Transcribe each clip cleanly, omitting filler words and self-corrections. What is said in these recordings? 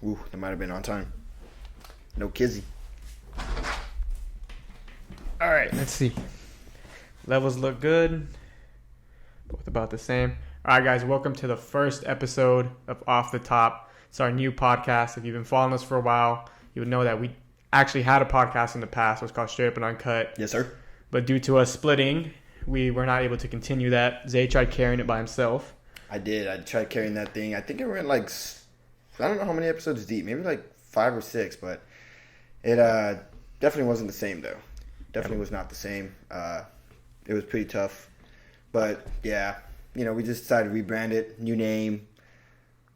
Ooh, that might have been on time. No kizzy. All right, let's see. Levels look good. Both about the same. All right, guys, welcome to the first episode of Off the Top. It's our new podcast. If you've been following us for a while, you would know that we actually had a podcast in the past. It was called Straight Up and Uncut. Yes, sir. But due to us splitting, we were not able to continue that. Zay tried carrying it by himself. I did. I tried carrying that thing. I think it went like, I don't know how many episodes deep. Maybe like 5 or 6, but it definitely wasn't the same, though. Definitely was not the same. It was pretty tough. But, yeah, we just decided to rebrand it, new name.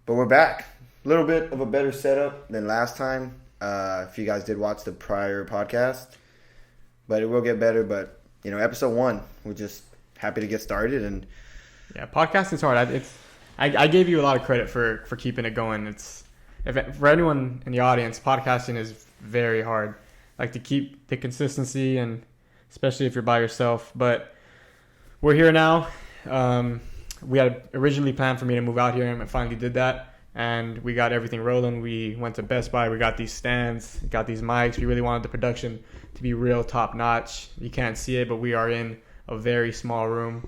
But we're back. A little bit of a better setup than last time, if you guys did watch the prior podcast. But it will get better. But, episode 1, we're just happy to get started. And yeah, podcasting's hard. I gave you a lot of credit for keeping it going. For anyone in the audience, podcasting is very hard. Like to keep the consistency, and especially if you're by yourself. But we're here now. We had originally planned for me to move out here, and I finally did that. And we got everything rolling. We went to Best Buy. We got these stands, got these mics. We really wanted the production to be real top notch. You can't see it, but we are in a very small room.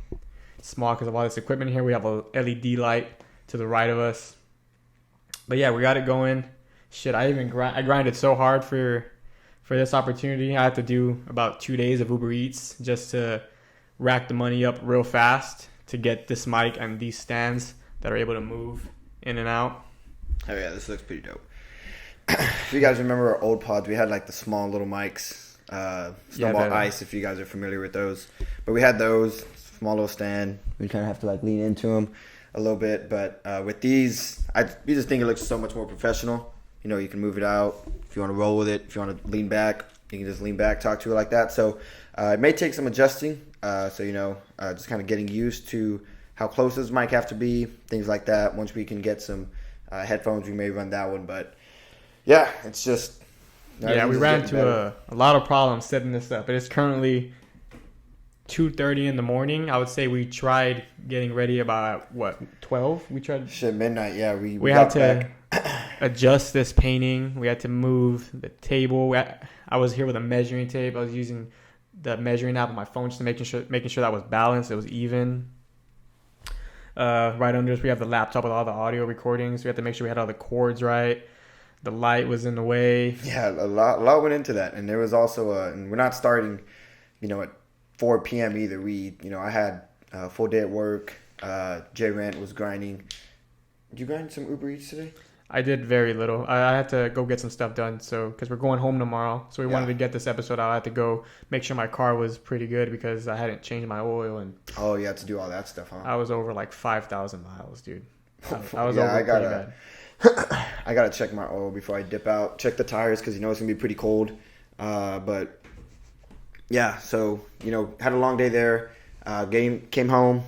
It's small because of all this equipment here. We have a LED light to the right of us. But yeah, we got it going. Shit, I grinded so hard for this opportunity. I had to do about 2 days of Uber Eats just to rack the money up real fast to get this mic and these stands that are able to move in and out. oh yeah, this looks pretty dope. If you guys remember our old pods, we had like the small little mics, Snowball Ice, if you guys are familiar with those. But we had those, small little stand. We kind of have to like lean into them a little bit. But with these, we just think it looks so much more professional. You can move it out. If you want to roll with it, if you want to lean back, you can just lean back, talk to it like that. So it may take some adjusting. Just kind of getting used to how close this mic have to be, things like that. Once we can get some headphones, we may run that one. But yeah, it's just... Yeah, we ran into a lot of problems setting this up. It is currently 2:30 in the morning. I would say we tried getting ready about, 12? We tried... Shit, midnight, yeah. We had to adjust this painting. We had to move the table. I was here with a measuring tape. I was using the measuring app on my phone just to making sure that was balanced. It was even. Right under us, we have the laptop with all the audio recordings. We had to make sure we had all the cords right. The light was in the way. Yeah, a lot went into that. And there was also and we're not starting, at 4 p.m. either. I had a full day at work. J Rant was grinding. Did you grind some Uber Eats today? I did very little. I had to go get some stuff done, because we're going home tomorrow. So we wanted to get this episode out. I had to go make sure my car was pretty good because I hadn't changed my oil. And oh, you had to do all that stuff, huh? I was over like 5,000 miles, dude. I was yeah, over pretty bad. I gotta check my oil before I dip out. Check the tires because it's gonna be pretty cold. But yeah, so had a long day there. Came home.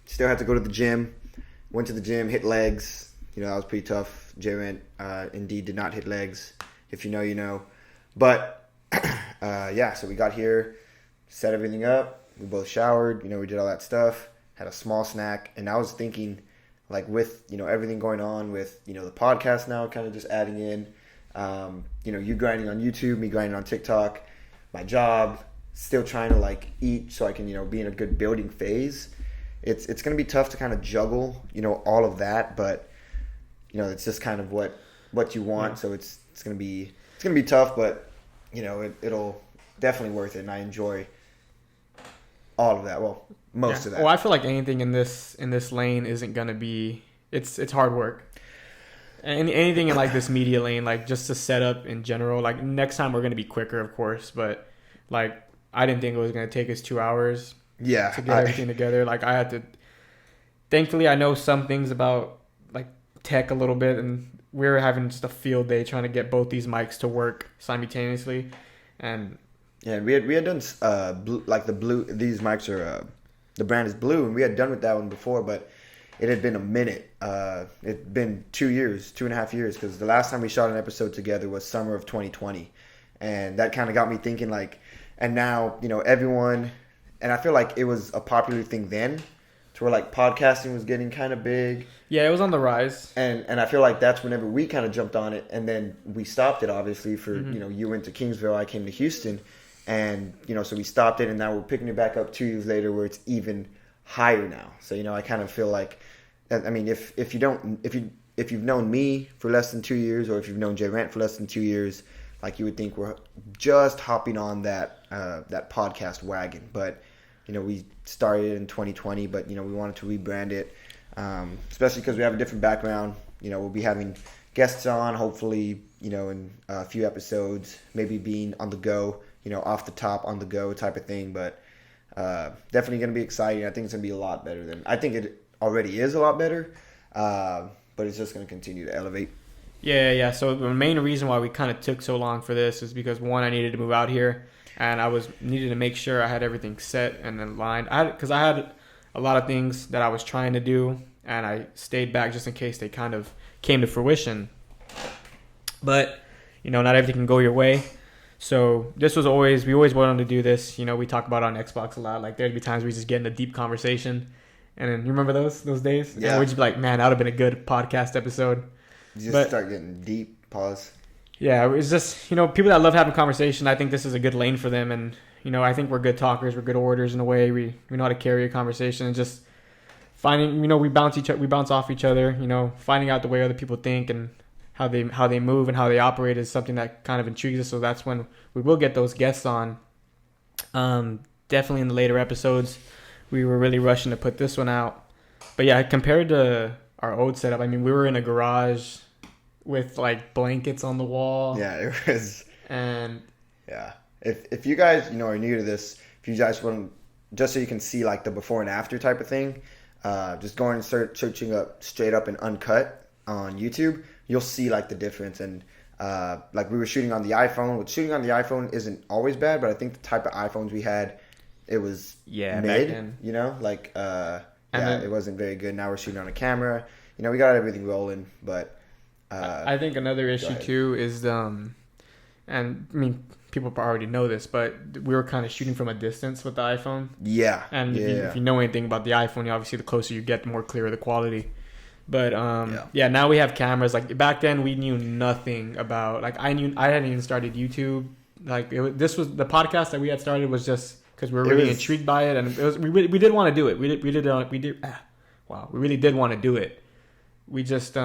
Still had to go to the gym. Went to the gym, hit legs. That was pretty tough. J-Rant indeed did not hit legs. If you know, you know. But, so we got here, set everything up. We both showered. We did all that stuff. Had a small snack. And I was thinking, like, with, everything going on with, the podcast now kind of just adding in. You grinding on YouTube, me grinding on TikTok. My job, still trying to, like, eat so I can, be in a good building phase. It's going to be tough to kind of juggle, all of that. But... it's just kind of what you want. Yeah. So it's gonna be tough, but it'll definitely worth it. And I enjoy all of that. Well, most of that. Well, I feel like anything in this lane isn't gonna be. It's hard work. And anything in like this media lane, like just to set up in general. Like next time we're gonna be quicker, of course, but like I didn't think it was gonna take us 2 hours. Yeah. To get everything together. Like I had to. Thankfully, I know some things about like tech a little bit, and we were having just a field day trying to get both these mics to work simultaneously. And yeah, we had done blue. These mics are the brand is Blue, and we had done with that one before, but it had been a minute. It'd been 2.5 years, because the last time we shot an episode together was summer of 2020, and that kind of got me thinking and now everyone, and I feel like it was a popular thing then, to where like podcasting was getting kind of big. Yeah, it was on the rise. And I feel like that's whenever we kind of jumped on it, and then we stopped it obviously for, you know, you went to Kingsville, I came to Houston, and, you know, so we stopped it, and now we're picking it back up 2 years later where it's even higher now. So, you know, I kind of feel like, I mean, if you've known me for less than 2 years, or if you've known Jay Rant for less than 2 years, like, you would think we're just hopping on that podcast wagon. But, you know, we started in 2020, but, you know, we wanted to rebrand it, especially because we have a different background. You know, we'll be having guests on, hopefully, you know, in a few episodes, maybe being on the go, you know, off the top, on the go type of thing. But definitely going to be exciting. I think it's going to be a lot better than, I think it already is a lot better, but it's just going to continue to elevate. Yeah. So the main reason why we kind of took so long for this is because, one, I needed to move out here, and I needed to make sure I had everything set and aligned. Because I had a lot of things that I was trying to do, and I stayed back just in case they kind of came to fruition. But, you know, not everything can go your way. So we always wanted to do this. You know, we talk about it on Xbox a lot. Like, there'd be times we just get in a deep conversation. And then, you remember those days? Yeah. And we'd just be like, man, that would have been a good podcast episode. You just start getting deep. Pause. Yeah, it's just, you know, people that love having conversation, I think this is a good lane for them. And, you know, I think we're good talkers. We're good orators in a way. We know how to carry a conversation, and just finding, you know, we bounce off each other, you know, finding out the way other people think and how they move and how they operate is something that kind of intrigues us. So that's when we will get those guests on. Definitely in the later episodes, we were really rushing to put this one out. But yeah, compared to our old setup, I mean, we were in a garage with like blankets on the wall. Yeah, it was. And yeah, if you guys, you know, are new to this, if you guys want, just so you can see like the before and after type of thing, just going and searching up Straight Up and Uncut on YouTube, you'll see like the difference. And like, we were shooting on the iPhone, which shooting on the iPhone isn't always bad, but I think the type of iPhones we had, it was mid, you know, like it wasn't very good. Now we're shooting on a camera, you know, we got everything rolling. But I think another issue too is and I mean, people already know this, but we were kind of shooting from a distance with the iPhone. Yeah. And if you know anything about the iPhone, obviously the closer you get, the more clear the quality. But now we have cameras. Like, back then we knew nothing about, like, I hadn't even started YouTube. Like, this was the podcast that we had started was just because we were really intrigued by it, and we did want to do it. We really did want to do it. We just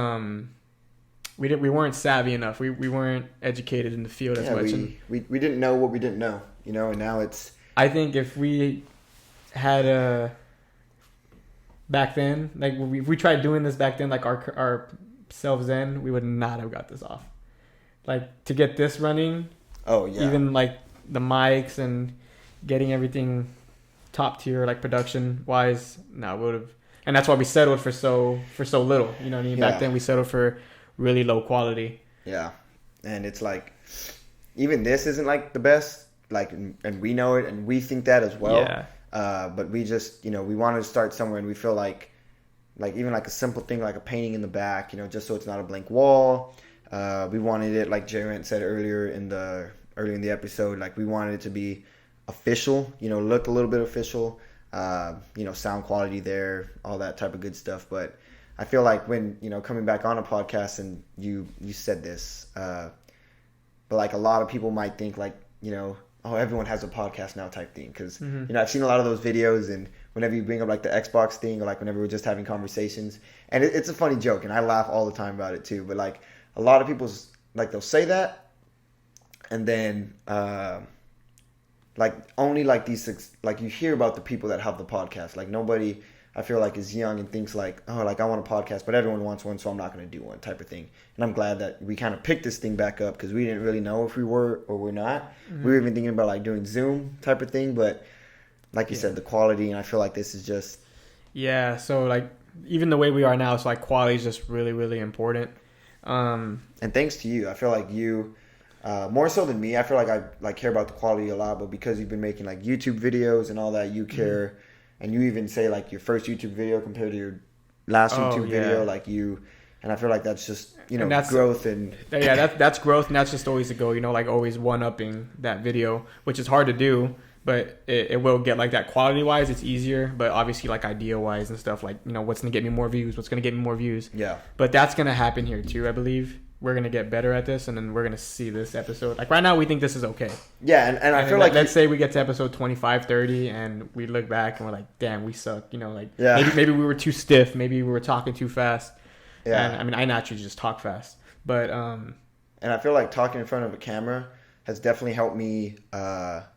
we weren't savvy enough. We weren't educated in the field as much. We didn't know what we didn't know, you know, and now it's... I think if we had back then, like, if we tried doing this back then, like our selves then, we would not have got this off. Like, to get this running, even like the mics and getting everything top tier, like production wise, would have. And that's why we settled for so little. You know what I mean? Back then we settled for really low quality. Yeah, and it's like, even this isn't like the best. Like, and we know it, and we think that as well. Yeah. But we just, you know, we wanted to start somewhere, and we feel like even like a simple thing like a painting in the back, you know, just so it's not a blank wall. We wanted it, like Jay Rant said earlier in the episode, like, we wanted it to be official, you know, look a little bit official. You know, sound quality there, all that type of good stuff. But I feel like when, you know, coming back on a podcast, and you said this, but like, a lot of people might think like, you know, oh, everyone has a podcast now type thing. Because, you know, I've seen a lot of those videos, and whenever you bring up like the Xbox thing, or like whenever we're just having conversations, and it's a funny joke, and I laugh all the time about it too. But like, a lot of people's, like, they'll say that, and then like, only like these, like, you hear about the people that have the podcast. Like, nobody, I feel like, is young and thinks like, oh, like, I want a podcast, but everyone wants one, so I'm not going to do one type of thing. And I'm glad that we kind of picked this thing back up, because we didn't really know if we were or we're not. We were even thinking about like doing Zoom type of thing, but like you said, the quality, and I feel like this is just... Yeah, so like, even the way we are now, it's like, quality is just really, really important. And thanks to you, I feel like you... more so than me, I feel like I like care about the quality a lot, but because you've been making like YouTube videos and all that, you care, and you even say like your first YouTube video compared to your last YouTube video, like you, and I feel like that's just, you know, that's growth. And that's growth, and that's just always the goal, you know, like always one-upping that video, which is hard to do, but it will get like that quality wise. It's easier, but obviously like idea wise and stuff, like, you know, what's gonna get me more views, what's gonna get me more views. Yeah. But that's gonna happen here too, I believe. We're gonna get better at this, and then we're gonna see this episode. Like right now, we think this is okay. Yeah, and I feel like let's say we get to episode 25, 30, and we look back and we're like, damn, we suck. You know, like yeah. maybe we were too stiff, maybe we were talking too fast. Yeah. And, I mean, I naturally just talk fast, but and I feel like talking in front of a camera has definitely helped me.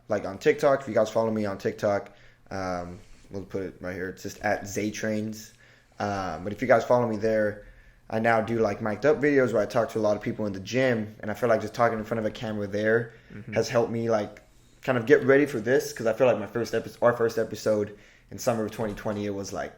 Like on TikTok, if you guys follow me on TikTok, we'll put it right here. It's just at Zaytrains. But if you guys follow me there, I now do like mic'd up videos where I talk to a lot of people in the gym, and I feel like just talking in front of a camera there has helped me like kind of get ready for this, because I feel like our first episode in summer of 2020, it was like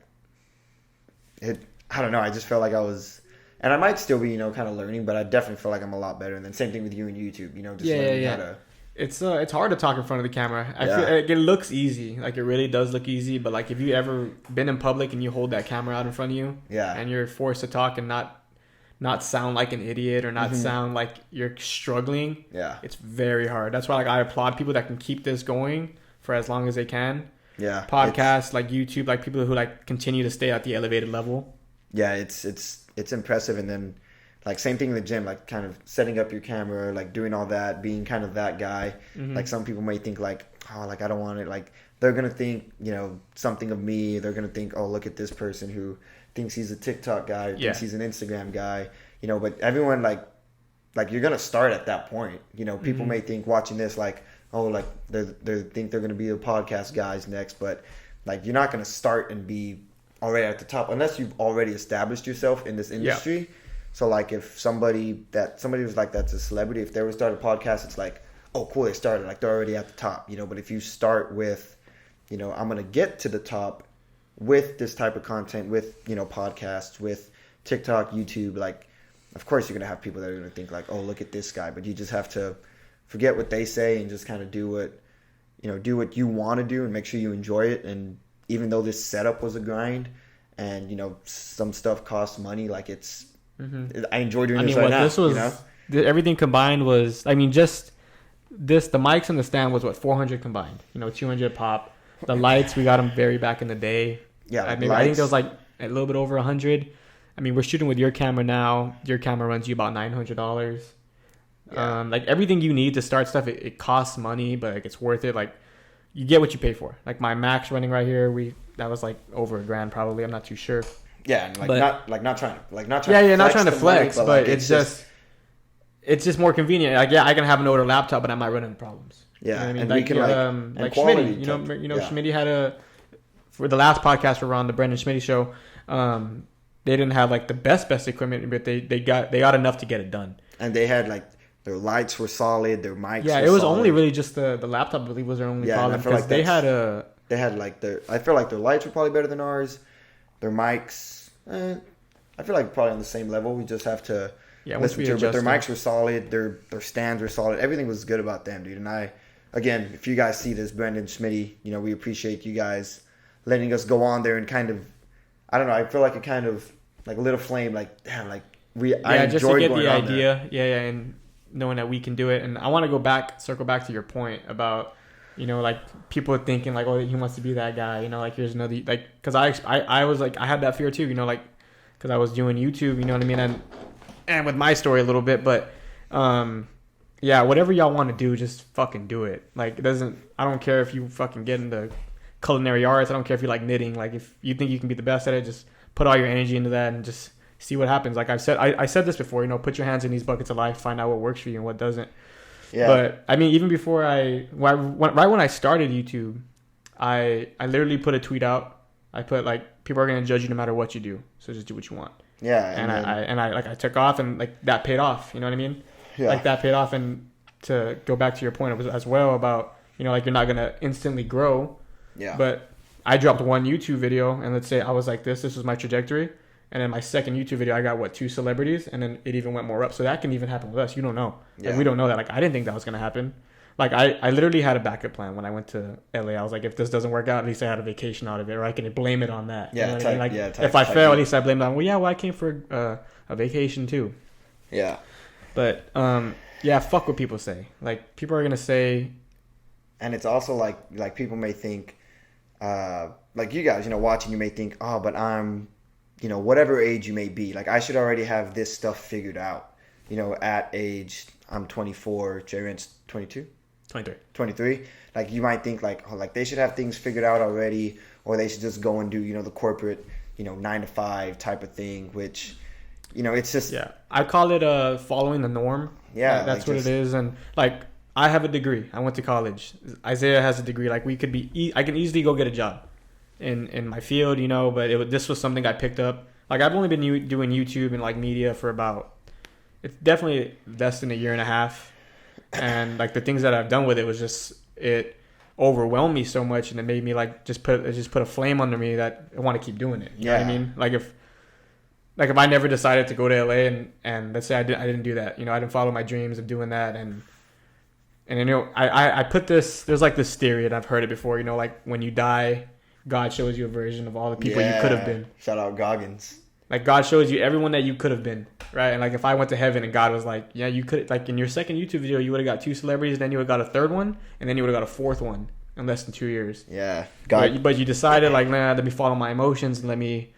I don't know, I just felt like I was, and I might still be, you know, kind of learning, but I definitely feel like I'm a lot better. And then same thing with you and YouTube, you know, just learning how to. It's hard to talk in front of the camera. I feel like it looks easy, like it really does look easy. But like if you ever been in public and you hold that camera out in front of you, and you're forced to talk and not sound like an idiot or not sound like you're struggling, it's very hard. That's why like I applaud people that can keep this going for as long as they can. Yeah, podcasts like YouTube, like people who like continue to stay at the elevated level. Yeah, it's impressive. And then like same thing in the gym, like kind of setting up your camera, like doing all that, being kind of that guy. Like some people may think like, oh, like I don't want it. Like they're gonna think, you know, something of me. They're gonna think, oh, look at this person who thinks he's a TikTok guy, or thinks he's an Instagram guy, you know. But everyone like you're gonna start at that point. You know, people may think watching this like, oh, like they think they're gonna be the podcast guys next, but like you're not gonna start and be already at the top unless you've already established yourself in this industry. Yeah. So like if somebody was like that's a celebrity, if they were to start a podcast, it's like, oh cool, they started, like they're already at the top, you know. But if you start with, you know, I'm gonna get to the top with this type of content, with, you know, podcasts, with TikTok, YouTube, like of course you're gonna have people that are gonna think like, oh, look at this guy. But you just have to forget what they say and just kind of do what you want to do and make sure you enjoy it. And even though this setup was a grind and, you know, some stuff costs money, like it's I enjoy doing this right now. This was, you know? Everything combined was, I mean, just this, the mics and the stand was what, 400 combined, you know, 200 pop. The lights, we got them very back in the day. Yeah, I think there was like a little bit over 100. I mean, we're shooting with your camera now. Your camera runs you about $900. Yeah. Like everything you need to start stuff, it costs money, but like it's worth it. Like you get what you pay for. Like my Max running right here, that was like over $1,000 probably. I'm not too sure. Yeah, and not trying to yeah, not trying to flex, but like, it's just more convenient. Like I can have an older laptop, but I might run into problems. Yeah, you know I mean, and like, we can like Schmitty, you know, Schmitty had for the last podcast we were on, the Brendan Schmitty show. They didn't have like the best equipment, but they got enough to get it done. And they had like their lights were solid, their mics. Yeah, were it was solid. only really just the laptop. I believe was their only problem because like they had like I feel like their lights were probably better than ours. Their mics, I feel like probably on the same level. We just have to listen to it. But their mics were solid. Their stands were solid. Everything was good about them, dude. And again, if you guys see this, Brendan Schmitty, you know, we appreciate you guys letting us go on there and kind of, I don't know, I feel like it kind of like lit a flame, like damn, like I enjoyed just to get going the on idea, there. and knowing that we can do it. And I want to circle back to your point about, you know, like people thinking like, oh, he wants to be that guy, you know, like here's another, like, because I was like, I had that fear too, you know, like, because I was doing YouTube, you know what I mean, and with my story a little bit, but yeah, whatever y'all want to do, just fucking do it. Like I don't care if you fucking get into culinary arts, I don't care if you like knitting, like if you think you can be the best at it, just put all your energy into that and just see what happens. Like I've said, I said this before, you know, put your hands in these buckets of life, find out what works for you and what doesn't. Yeah. But I mean, even before right when I started YouTube, I literally put a tweet out. I put like, people are gonna judge you no matter what you do, so just do what you want. Yeah. And I took off, and like that paid off. You know what I mean? Yeah. Like that paid off. And to go back to your point, it was as well about, you know, like you're not gonna instantly grow. Yeah. But I dropped one YouTube video, and let's say I was like this was my trajectory. And then my second YouTube video, I got 2 celebrities, and then it even went more up. So that can even happen with us. You don't know. Yeah. Like, we don't know that. Like I didn't think that was gonna happen. Like I literally had a backup plan when I went to LA. I was like, if this doesn't work out, at least I had a vacation out of it, or I can blame it on that. Yeah. You know I mean? Like if I fail, at least I blame it on. Well, I came for a vacation too. Yeah. But yeah, fuck what people say. Like people are gonna say and it's also like people may think, like you guys, watching, you may think, oh, but I'm, whatever age you may be, like I should already have this stuff figured out. At age, I'm 24, J-Rent's 22? 23. Like you might think like, oh, like they should have things figured out already, or they should just go and do, the corporate, 9 to 5 type of thing, which, it's just. Yeah. I call it following the norm. Yeah. That's what it is. And like, I have a degree. I went to college. Isaiah has a degree. Like I can easily go get a job in my field, but this was something I picked up. Like I've only been doing YouTube and like media for about, it's definitely less than a year and a half. And like the things that I've done with it was just, it overwhelmed me so much, and it made me like just put a flame under me that I want to keep doing it. You know what I mean? Like if I never decided to go to LA and let's say I didn't do that, I didn't follow my dreams of doing that, and I put this, there's like this theory, and I've heard it before, like when you die, God shows you a version of all the people you could have been. Shout out Goggins. Like God shows you everyone that you could have been, right? And like if I went to heaven and God was like, yeah, you could, like in your second YouTube video, you would have got 2 celebrities, then you would have got a third one, and then you would have got a fourth one in less than 2 years. Yeah. But you decided like, nah, let me follow my emotions and let me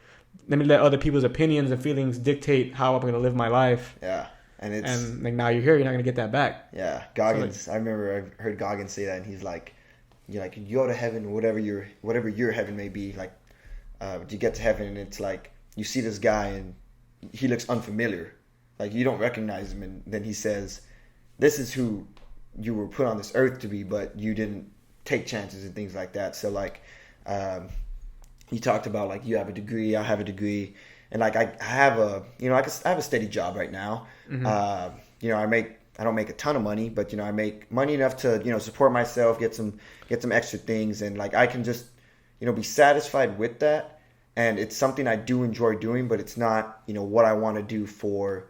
let other people's opinions and feelings dictate how I'm going to live my life. Yeah. And like now you're here, you're not going to get that back. Yeah. Goggins, I remember I heard Goggins say that, and he's like, you go to heaven, whatever your heaven may be, like you get to heaven and it's like you see this guy and he looks unfamiliar, like you don't recognize him, and then he says, this is who you were put on this earth to be, but you didn't take chances and things like that. So like he talked about like you have a degree, I have a degree, and like I have a I have a steady job right now. Mm-hmm. I don't make a ton of money, but I make money enough to support myself, get some extra things, and like I can just be satisfied with that. And it's something I do enjoy doing, but it's not what I want to do for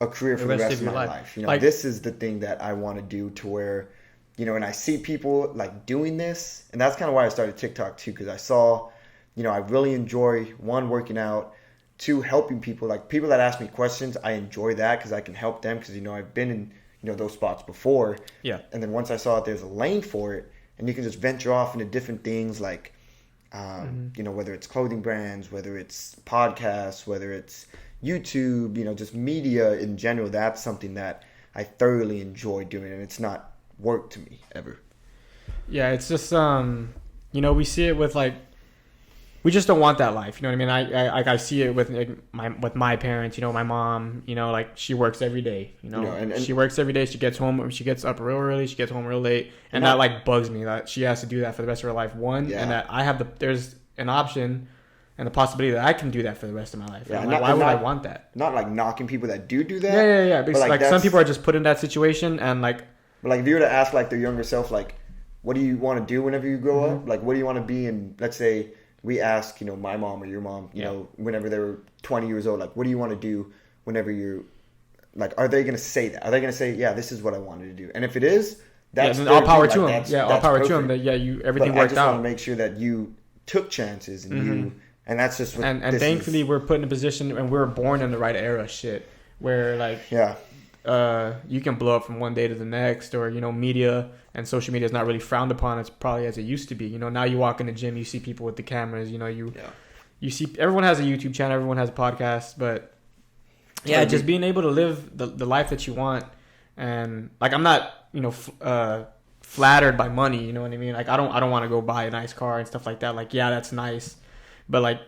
a career for the rest of my life. This is the thing that I want to do to where and I see people like doing this, and that's kind of why I started TikTok too, because I saw I really enjoy, one, working out, two, helping people, like people that ask me questions. I enjoy that because I can help them, because I've been in those spots before. Yeah. And then once I saw that there's a lane for it, and you can just venture off into different things, like whether it's clothing brands, whether it's podcasts, whether it's YouTube, just media in general. That's something that I thoroughly enjoy doing, and it's not work to me ever. Yeah, it's just we see it with like, we just don't want that life. You know what I mean? I see it with like, my parents. My mom. Like she works every day. And she works every day. She gets home. She gets up real early. She gets home real late, and that like bugs me that she has to do that for the rest of her life. And that I have there's an option and the possibility that I can do that for the rest of my life. Yeah, why would I want that? Not like knocking people that do that. Yeah. Because like some people are just put in that situation, and like. But like if you were to ask like their younger self, like, what do you want to do whenever you grow up? Like, what do you want to be? And let's say we ask, my mom or your mom, whenever they were 20 years old, like, what do you want to do whenever you're, like, are they going to say that? Are they going to say, yeah, this is what I wanted to do? And if it is, that's all power to them. Yeah, all power to them. That everything worked out. I just want to make sure that you took chances and and that's just what. And thankfully, we're put in a position, and we were born in the right era. Where like you can blow up from one day to the next, or media and social media is not really frowned upon as probably as it used to be. Now you walk in the gym, you see people with the cameras. You see everyone has a YouTube channel, everyone has a podcast, but just being able to live the life that you want. And like I'm not flattered by money. You know what I mean? Like I don't want to go buy a nice car and stuff like that. Like that's nice, but like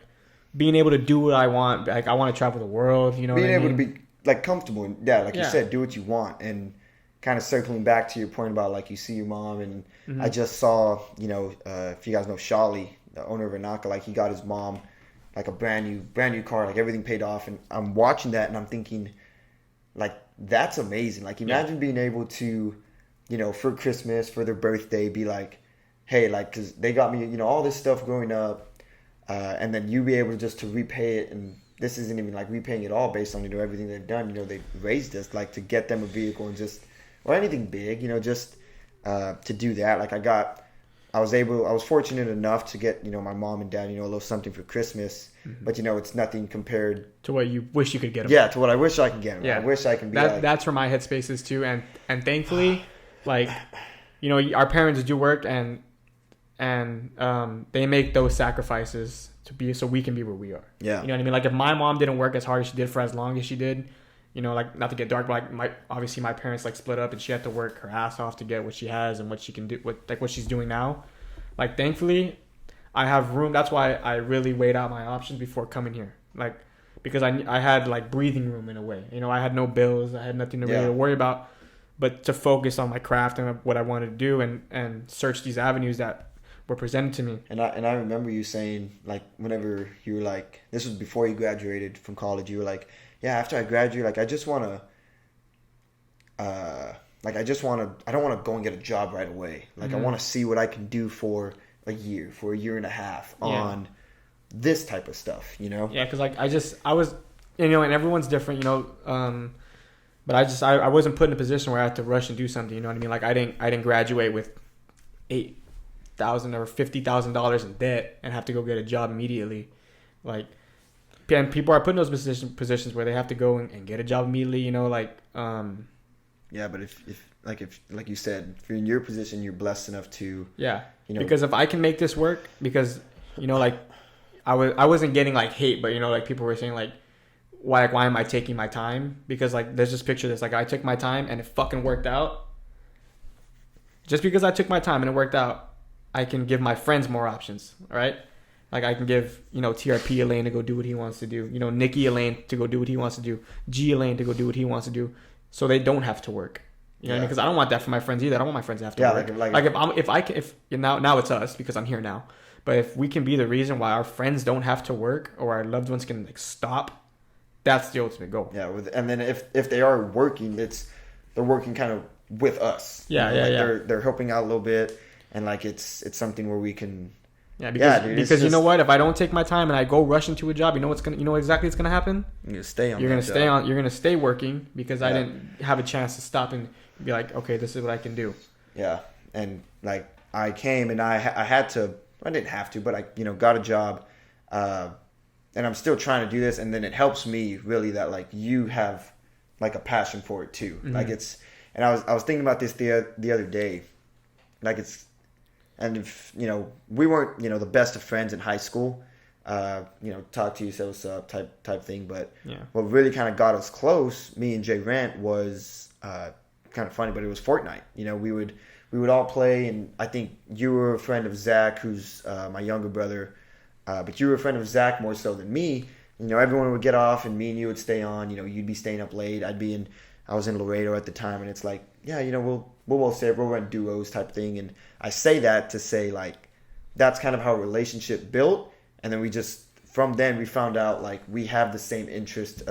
being able to do what I want. Like I want to travel the world. Being able to be like comfortable and you said, do what you want. And kind of circling back to your point about like you see your mom, and I just saw if you guys know Shali, the owner of Anaka, like he got his mom like a brand new car, like everything paid off, and I'm watching that and I'm thinking like that's amazing. Like imagine being able to for Christmas, for their birthday, be like, hey, like, because they got me all this stuff growing up, and then you be able just to repay it. And this isn't even like repaying it all based on everything they've done. They raised us, like, to get them a vehicle and just, or anything big, just to do that. Like I was fortunate enough to get my mom and dad a little something for Christmas, but it's nothing compared to what you wish you could get them. Yeah, to what I wish I could get them. I wish I could be that's where my headspace is too, and thankfully, like you know, our parents do work and they make those sacrifices to be so we can be where we are. Yeah. You know what I mean? Like if my mom didn't work as hard as she did for as long as she did, you know, like not to get dark, but like obviously my parents like split up and she had to work her ass off to get what she has and what she can do, what she's doing now. Like thankfully, I have room. That's why I really weighed out my options before coming here. Like because I had like breathing room in a way. You know, I had no bills, I had nothing to really worry about, but to focus on my craft and what I wanted to do and search these avenues that were presented to me. And I remember you saying, like, whenever you were like, this was before you graduated from college, you were like, yeah, after I graduate, like, I don't want to go and get a job right away. Like, I want to see what I can do for a year and a half on this type of stuff, you know? Yeah, because, like, I was, you know, and everyone's different, you know, but I wasn't put in a position where I had to rush and do something, you know what I mean? Like, I didn't graduate with $8,000 or $50,000 in debt and have to go get a job immediately. Like, and people are put in those positions where they have to go and get a job immediately, you know, like. Yeah, but if like you said, if you're in your position, you're blessed enough to. Yeah. You know. Because if I can make this work, because, you know, like, I wasn't getting like hate, but you know, like people were saying like, why am I taking my time? Because like, there's this picture that's like, I took my time and it fucking worked out. Just because I took my time and it worked out, I can give my friends more options, all right? Like I can give, you know, TRP a lane to go do what he wants to do. You know, Nicky a lane to go do what he wants to do. G a lane to go do what he wants to do. So they don't have to work. You know what I mean? Because I don't want that for my friends either. I don't want my friends to have to work. If now it's us because I'm here now. But if we can be the reason why our friends don't have to work or our loved ones can like stop, that's the ultimate goal. Yeah, and then if they are working, they're working kind of with us. Yeah, you know? yeah, They're helping out a little bit, and like it's something where we can. Yeah, because you know what? If I don't take my time and I go rush into a job, you know exactly what's gonna happen. You're gonna stay on. You're gonna stay working because I didn't have a chance to stop and be like, okay, this is what I can do. Yeah, and like I came and I had to. I didn't have to, but I got a job, and I'm still trying to do this. And then it helps me really that like you have like a passion for it too. Mm-hmm. Like it's, and I was thinking about this the other day, like it's. And if, we weren't, the best of friends in high school, talk to you, say what's up type thing. But what really kind of got us close, me and Jay Rant, was kind of funny, but it was Fortnite. We would all play, and I think you were a friend of Zach, who's my younger brother. But you were a friend of Zach more so than me. Everyone would get off, and me and you would stay on. You'd be staying up late. I was in Laredo at the time, and it's like, we'll say we'll run duos type thing. And I say that to say like that's kind of how a relationship built, and then from then we found out like we have the same interest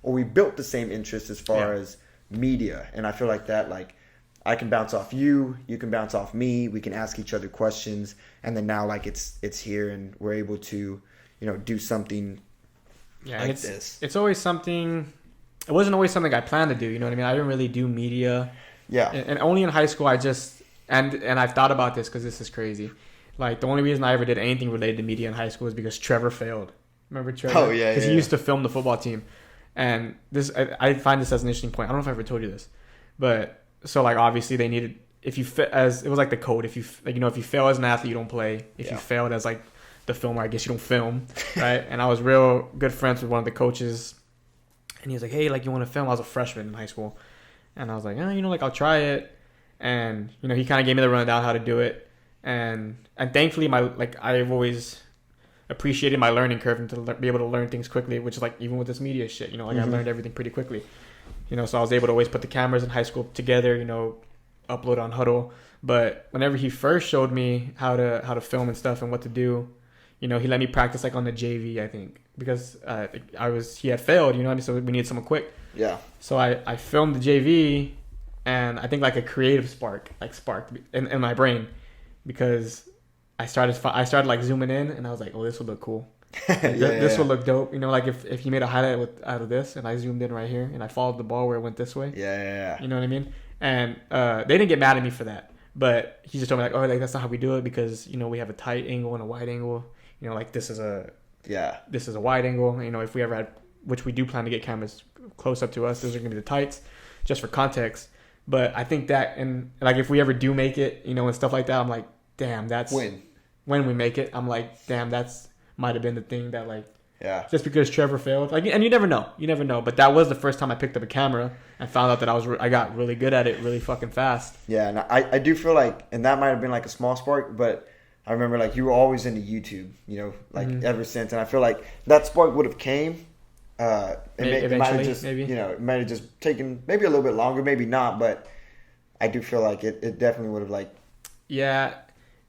we built the same interest as far as media. And I feel like that, like I can bounce off you can bounce off me, we can ask each other questions, and then now like it's here and we're able to do something like this. It's always something. It wasn't always something I planned to do, you know what I mean? I didn't really do media. Yeah. And only in high school I just, and I've thought about this because this is crazy. Like the only reason I ever did anything related to media in high school is because Trevor failed. Remember Trevor? Oh, yeah. Because he used to film the football team. And this, I find this as an interesting point. I don't know if I ever told you this. But, so like obviously they needed, it was like the code. If you fail as an athlete, you don't play. If you failed as like the filmer, I guess you don't film. Right? And I was real good friends with one of the coaches. And he was like, hey, like, you want to film? I was a freshman in high school. And I was like, I'll try it. And, he kind of gave me the rundown how to do it. And thankfully, I've always appreciated my learning curve and to be able to learn things quickly, which is like, even with this media shit, I learned everything pretty quickly. So I was able to always put the cameras in high school together, upload on Huddle. But whenever he first showed me how to film and stuff and what to do, he let me practice like on the JV, I think, because he had failed, so we needed someone quick. Yeah. So I filmed the JV, and I think like a creative sparked in my brain, because I started like zooming in, and I was like, oh, this would look cool. This would look dope. Like if you made a highlight out of this, and I zoomed in right here, and I followed the ball where it went this way. Yeah. You know what I mean? And they didn't get mad at me for that, but he just told me like, oh, like that's not how we do it, because we have a tight angle and a wide angle. Like this is a wide angle. If we ever had, which we do plan to get cameras close up to us, those are going to be the tights, just for context. But I think that, and like if we ever do make it, you know, and stuff like that, I'm like, damn, that's when we make it. I'm like, damn, that's might have been the thing that like. Yeah. Just because Trevor failed, like, and you never know. But that was the first time I picked up a camera and found out that I got really good at it, really fucking fast. Yeah, and I do feel like, and that might have been like a small spark, but I remember like you were always into YouTube, you know, like ever since, and I feel like that spark would have came. It might have just, maybe. You know, it might have just taken maybe a little bit longer, maybe not, but I do feel like it definitely would have like. Yeah.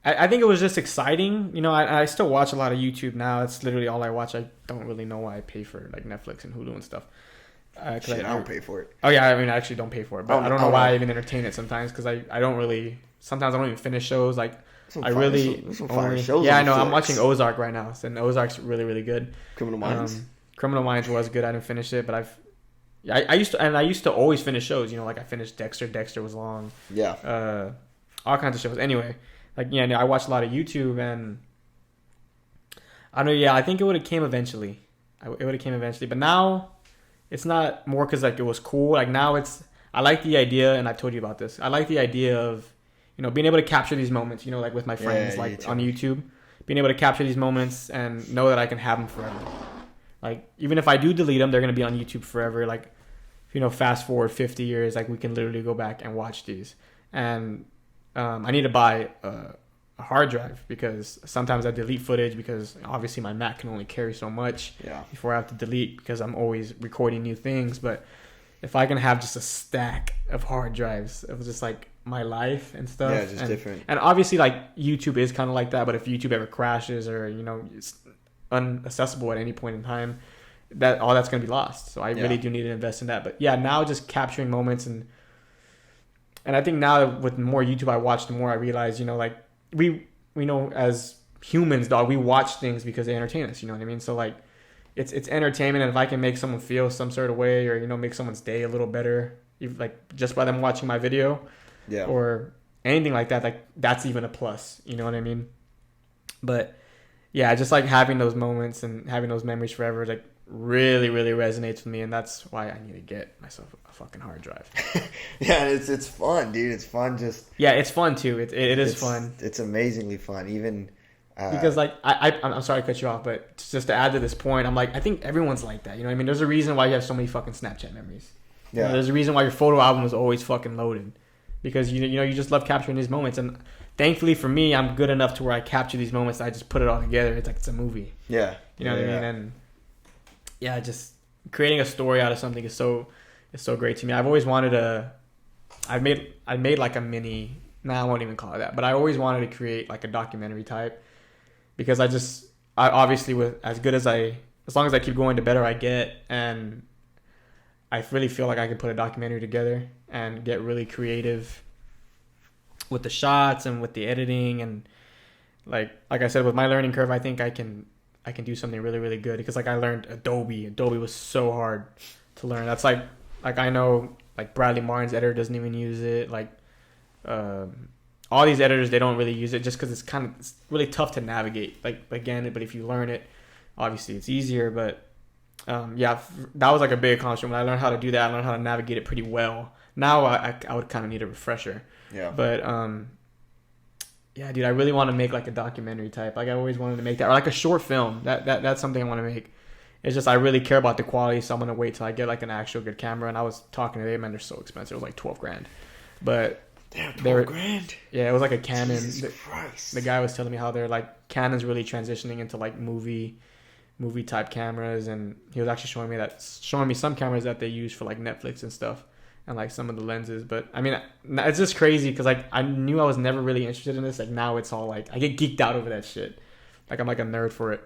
I think it was just exciting. You know, I still watch a lot of YouTube now. It's literally all I watch. I don't really know why I pay for like Netflix and Hulu and stuff. Shit, I don't pay for it. Oh yeah, I mean I actually don't pay for it, but I don't know why I even entertain it sometimes because I don't really. Sometimes I don't even finish shows. Like I really only. Yeah, I know. I'm watching Ozark right now, and Ozark's really really good. Criminal Minds. Criminal Minds was good. I didn't finish it, but I used to always finish shows. You know, like I finished Dexter. Dexter was long. Yeah. All kinds of shows. Anyway. Like, yeah, no, I watched a lot of YouTube, and I don't know, yeah, I think it would have came eventually. It would have came eventually, but now it's not more because, like, it was cool. Like, now I like the idea, and I've told you about this. I like the idea of, you know, being able to capture these moments, you know, like with my friends, like on YouTube. Being able to capture these moments and know that I can have them forever. Like, even if I do delete them, they're going to be on YouTube forever. Like, you know, fast forward 50 years, like, we can literally go back and watch these. And I need to buy a hard drive because sometimes I delete footage because obviously my Mac can only carry so much before I have to delete because I'm always recording new things. But if I can have just a stack of hard drives of just like my life and stuff. Yeah, just different. And obviously like YouTube is kind of like that. But if YouTube ever crashes or, you know, it's unaccessible at any point in time, that all that's going to be lost. So I really do need to invest in that. But yeah, now just capturing moments and I think now with more YouTube I watch, the more I realize, you know, like we know as humans, dog, we watch things because they entertain us. You know what I mean? So like, it's entertainment, and if I can make someone feel some sort of way, or you know, make someone's day a little better, like just by them watching my video, or anything like that, like that's even a plus. You know what I mean? But yeah, just like having those moments and having those memories forever, like really really resonates with me, and that's why I need to get myself a fucking hard drive. Yeah, it's fun, dude. It's fun. It's fun too. It is fun. It's amazingly fun, even because like I'm sorry to cut you off, but just to add to this point, I'm like, I think everyone's like that. You know what I mean? There's a reason why you have so many fucking Snapchat memories. Yeah. You know, there's a reason why your photo album is always fucking loaded, because you know you just love capturing these moments. And thankfully for me, I'm good enough to where I capture these moments. I just put it all together. It's like it's a movie. Yeah. You know what I mean? And yeah, just creating a story out of something is so great to me. I've always wanted I made like a mini. I won't even call it that. But I always wanted to create like a documentary type, because I obviously with as long as I keep going, the better I get, and I really feel like I can put a documentary together and get really creative with the shots and with the editing, and like I said, with my learning curve, I think I can do something really really good, because like I learned Adobe was so hard to learn. That's like I know like Bradley Martin's editor doesn't even use it, like all these editors, they don't really use it just because it's really tough to navigate, like again, but if you learn it, obviously it's easier. But that was like a big accomplishment when I learned how to do that. I learned how to navigate it pretty well. Now I would kind of need a refresher. But yeah, dude, I really want to make like a documentary type. Like I always wanted to make that, or like a short film. That's something I want to make. It's just I really care about the quality, so I'm gonna wait till I get like an actual good camera. And I was talking to them, and they're so expensive. It was like $12,000. But damn, $12,000. Yeah, it was like a Canon. Jesus Christ. The guy was telling me how they're like Canon's really transitioning into like movie type cameras, and he was actually showing me some cameras that they use for like Netflix and stuff, and like some of the lenses. But I mean, it's just crazy because like I knew I was never really interested in this. Like now it's all like I get geeked out over that shit. Like I'm like a nerd for it.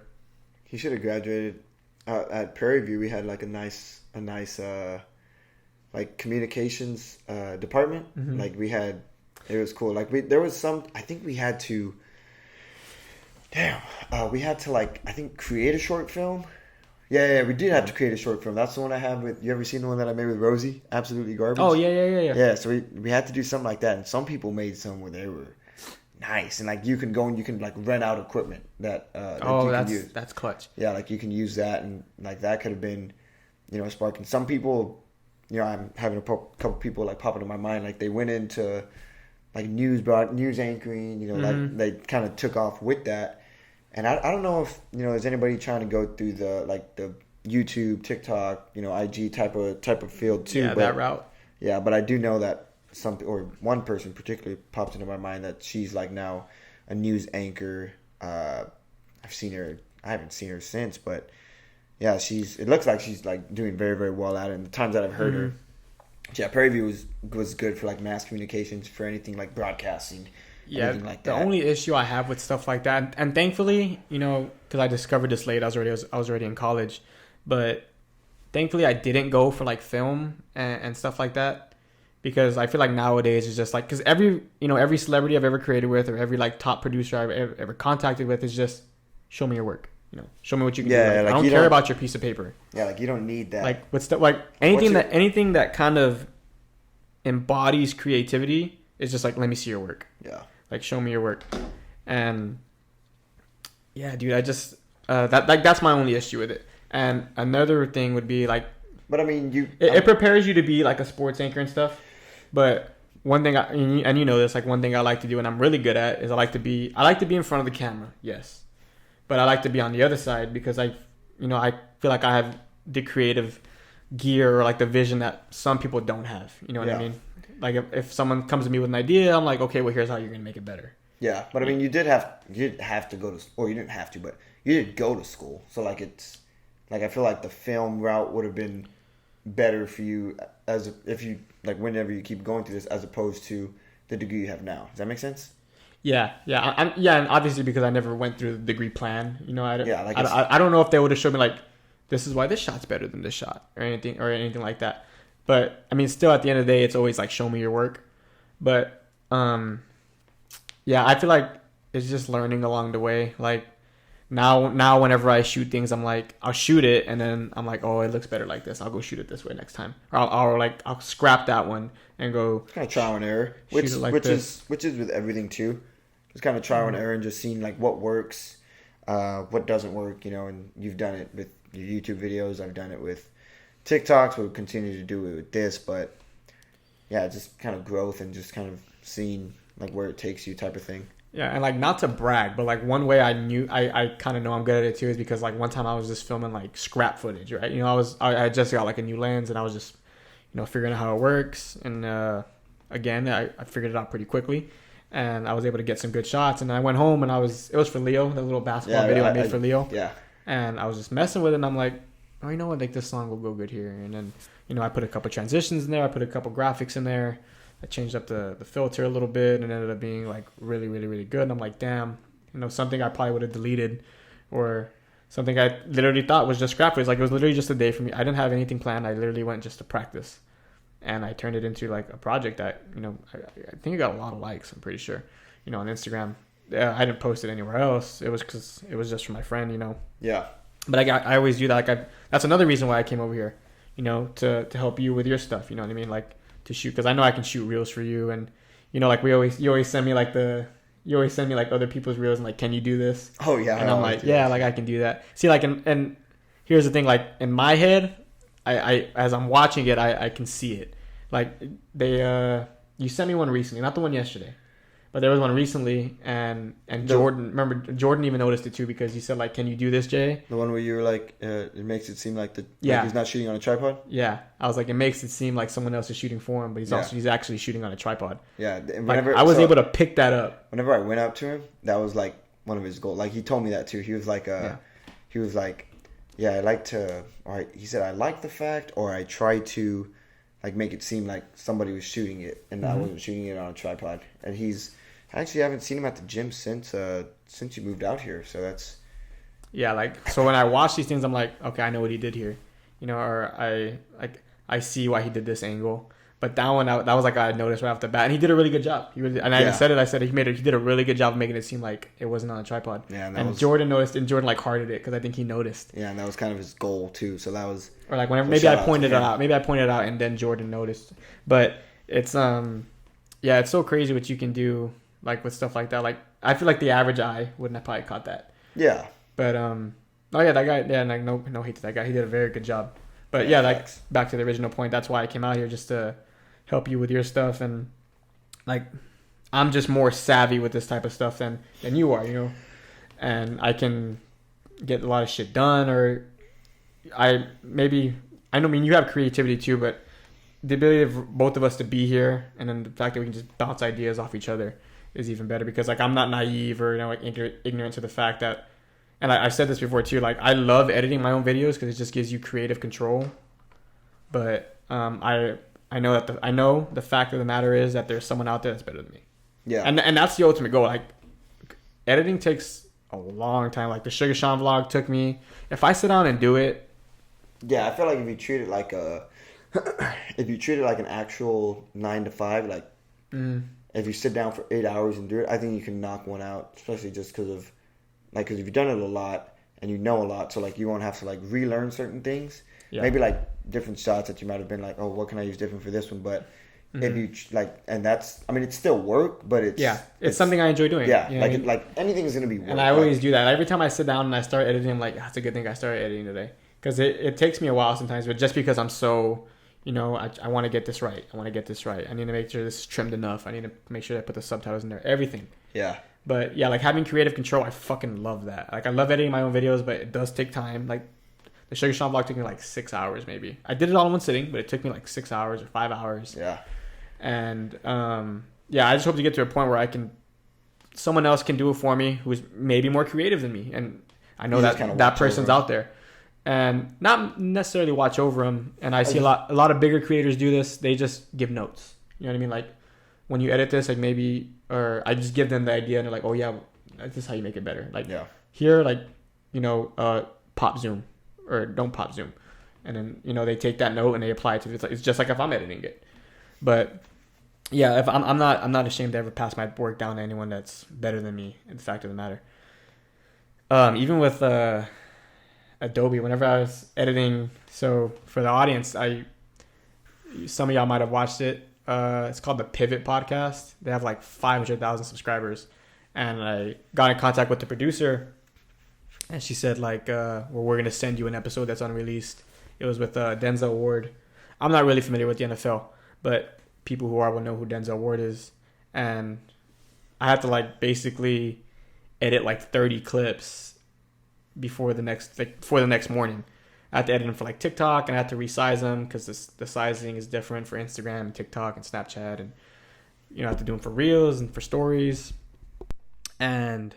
He should have graduated. At Prairie View, we had like a nice like communications department. Mm-hmm. Like it was cool. Like there was some. I think we had to. We had to like I think create a short film. Yeah, we did have to create a short film. That's the one I have with. You ever seen the one that I made with Rosie? Absolutely Garbage. Oh yeah. Yeah, so we had to do something like that, and some people made some where they were nice, and like you can go and you can like rent out equipment that you can use. That's clutch. Yeah, like you can use that, and like that could have been, sparking. Some people I'm having a couple people like pop into my mind. Like they went into like news anchoring. Like they kind of took off with that. And I don't know if is anybody trying to go through the YouTube, TikTok, IG type of field too. Yeah, but, that route. Yeah, but I do know that one person particularly popped into my mind that she's like now a news anchor. I've seen her. I haven't seen her since, but yeah, it looks like she's like doing very, very well at it. And the times that I've heard her, yeah, Prairie View was good for like mass communications, for anything like broadcasting. Yeah, anything like that. The only issue I have with stuff like that, and thankfully, because I discovered this late, I was already in college, but thankfully I didn't go for like film and stuff like that, because I feel like nowadays it's just like, because every celebrity I've ever created with, or every like top producer I've ever contacted with, is just show me your work. Show me what you can do. Like, I don't care about your piece of paper. Yeah, like you don't need that. Like with stuff like anything that kind of embodies creativity is just like, let me see your work. Yeah. Like, show me your work. And yeah, dude, I just that's my only issue with it. And another thing would be like, but I mean, it prepares you to be like a sports anchor and stuff. But one thing and you know this, like one thing I like to do and I'm really good at is I like to be in front of the camera. Yes. But I like to be on the other side because I feel like I have the creative gear or like the vision that some people don't have. You know what I mean? Like if someone comes to me with an idea, I'm like, okay, well, here's how you're gonna make it better. Yeah, but I mean, you didn't have to go to, or you didn't have to, but you did go to school. So like it's like I feel like the film route would have been better for you if you like whenever you keep going through this, as opposed to the degree you have now. Does that make sense? Yeah, and obviously because I never went through the degree plan, I don't know if they would have showed me like, this is why this shot's better than this shot or anything like that. But I mean, still at the end of the day, it's always like, show me your work. But yeah, I feel like it's just learning along the way. Like now whenever I shoot things, I'm like, I'll shoot it and then I'm like, oh, it looks better like this. I'll go shoot it this way next time, or I'll scrap that one and go kind of trial and error, which is with everything too. Just kind of trial and error and just seeing like what works, what doesn't work, and you've done it with your YouTube videos. I've done it with TikToks. We'll continue to do it with this, but yeah, just kind of growth and just kind of seeing like where it takes you type of thing. Yeah, and like not to brag, but like one way I kind of know I'm good at it too is because like one time I was just filming like scrap footage, right? I just got like a new lens and I was just figuring out how it works, and again I figured it out pretty quickly. And I was able to get some good shots. And I went home and it was for Leo, the little basketball video I made for Leo. Yeah. And I was just messing with it and I'm like, oh, you know what? Like this song will go good here. And then, I put a couple transitions in there. I put a couple graphics in there. I changed up the filter a little bit and it ended up being like really, really, really good. And I'm like, damn, something I probably would have deleted or something I literally thought was just scrap footage. Like it was literally just a day for me. I didn't have anything planned. I literally went just to practice. And I turned it into like a project that, I think it got a lot of likes, I'm pretty sure, on Instagram. I didn't post it anywhere else. It was because it was just for my friend, Yeah. But I always do that. Like that's another reason why I came over here, to help you with your stuff. You know what I mean? Like to shoot, because I know I can shoot reels for you. And, like you always send me like other people's reels and like, can you do this? Oh, yeah. And I'm like, yeah, like I can do that. See, like, and here's the thing, like in my head, I as I'm watching it, I can see it. Like you sent me one recently, not the one yesterday, but there was one recently, and Jordan even noticed it too because he said like, "Can you do this, Jay?" The one where you were like, it makes it seem like like he's not shooting on a tripod. Yeah, I was like, it makes it seem like someone else is shooting for him, but he's actually shooting on a tripod. Yeah, I was able to pick that up. Whenever I went up to him, that was like one of his goals. Like he told me that too. He was like, yeah, I like to. Or he said, I like the fact, or I try to. Like make it seem like somebody was shooting it and I wasn't shooting it on a tripod. And I actually haven't seen him at the gym since you moved out here. So that's yeah. Like so when I watch these things, I'm like, okay, I know what he did here, or I see why he did this angle. But that one, that was like I noticed right off the bat, and he did a really good job. I said it. I said he did a really good job of making it seem like it wasn't on a tripod. Yeah, and Jordan noticed, and Jordan like hearted it because I think he noticed. Yeah, and that was kind of his goal too. So that was or like whenever maybe I pointed it out, and then Jordan noticed. But it's yeah, it's so crazy what you can do like with stuff like that. Like I feel like the average eye wouldn't have probably caught that. Yeah. But oh yeah, that guy. Yeah, like no hate to that guy. He did a very good job. But yeah, like back to the original point. That's why I came out here, just to help you with your stuff. And like, I'm just more savvy with this type of stuff than you are, you know. And I can get a lot of shit done, or I mean you have creativity too, but the ability of both of us to be here, and then the fact that we can just bounce ideas off each other is even better, because like I'm not naive or, you know, like ignorant to the fact that, and I've said this before too, like I love editing my own videos because it just gives you creative control. But I know that I know the fact of the matter is that there's someone out there that's better than me. Yeah. And that's the ultimate goal. Like, editing takes a long time. Like the Sugar Sean vlog took me. If I sit down and do it. Yeah, I feel like if you treat it like an actual 9 to 5, like if you sit down for 8 hours and do it, I think you can knock one out, especially just because of, like, because you've done it a lot and you know a lot, so like you won't have to like relearn certain things. Yeah. Maybe like different shots that you might have been like, oh, what can I use different for this one? But if you like, and that's, I mean, it's still work, but it's something I enjoy doing. Yeah, you know like anything is gonna be work. And I always do that. Every time I sit down and I start editing, I'm like, that's a good thing I started editing today, because it takes me a while sometimes, but just because I'm so, you know, I want to get this right. I need to make sure this is trimmed enough. I need to make sure that I put the subtitles in there. Everything. Yeah. But yeah, like having creative control, I fucking love that. Like I love editing my own videos, but it does take time. Like the Sugar Sean vlog took me like 6 hours maybe. I did it all in one sitting, but it took me like 6 hours or 5 hours. Yeah. And yeah, I just hope to get to a point where someone else can do it for me who's maybe more creative than me, and I know that person's out there, and not necessarily watch over them. And I see a lot of bigger creators do this. They just give notes. You know what I mean? Like when you edit this, like maybe, or I just give them the idea, and they're like, oh yeah, this is how you make it better. Like here, like, you know, pop zoom or don't pop zoom, and then, you know, they take that note and they apply it to it. It's just like if I'm editing it. But yeah, if I'm not ashamed to ever pass my work down to anyone that's better than me. In the fact of the matter, even with Adobe, whenever I was editing, so for the audience, some of y'all might have watched it. It's called the Pivot Podcast. They have like 500,000 subscribers, and I got in contact with the producer, and she said like, well, we're gonna send you an episode that's unreleased. It was with Denzel Ward. I'm not really familiar with the NFL, but people who are will know who Denzel Ward is. And I had to like basically edit like 30 clips before the next morning. I had to edit them for like TikTok, and I had to resize them because the sizing is different for Instagram and TikTok and Snapchat, and you know, I have to do them for Reels and for Stories. And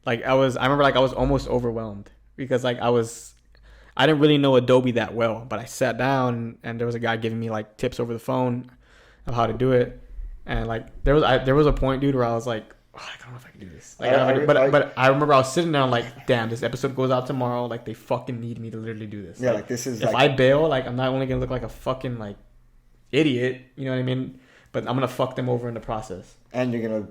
like I remember like I was almost overwhelmed because like I didn't really know Adobe that well, but I sat down and there was a guy giving me like tips over the phone of how to do it, and like there was a point, dude, where I was like, oh, I don't know if I can do this. Like, but I remember I was sitting down like, damn, this episode goes out tomorrow. Like they fucking need me to literally do this. Yeah, like this is. If I bail, like I'm not only gonna look like a fucking like idiot, you know what I mean? But I'm gonna fuck them over in the process. And you're gonna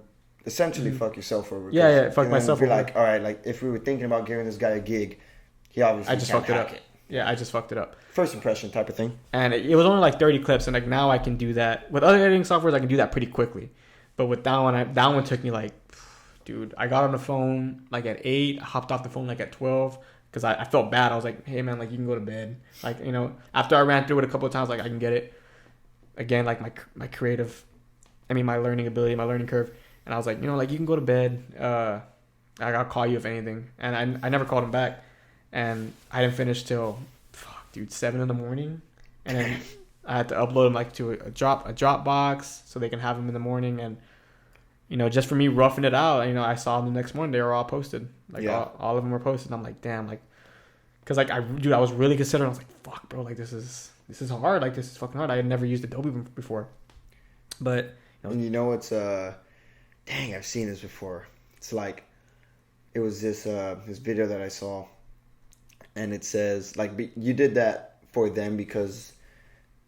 essentially fuck yourself over. Yeah, fuck myself over. Like, all right, like if we were thinking about giving this guy a gig, he obviously I just fucked it up. Yeah, I just fucked it up. First impression type of thing. And it was only like 30 clips, and like now I can do that. With other editing softwares, I can do that pretty quickly. But with that one took me like, dude, I got on the phone like at 8, I hopped off the phone like at 12, because I felt bad. I was like, hey man, like you can go to bed. Like, you know, after I ran through it a couple of times, like I can get it. Again, like my learning ability, my learning curve. And I was like, you know, like you can go to bed. I'll call you if anything. And I never called him back. And I didn't finish till 7 in the morning, and then I had to upload them like to a Dropbox so they can have them in the morning. And you know, just for me roughing it out, you know, I saw them the next morning. They were all posted, like all of them were posted. And I'm like, damn, like, because like I was really considering. I was like, fuck, bro, like this is hard. Like this is fucking hard. I had never used Adobe before, but you know, and you know it's dang, I've seen this before. It's like it was this video that I saw. And it says, like, you did that for them because,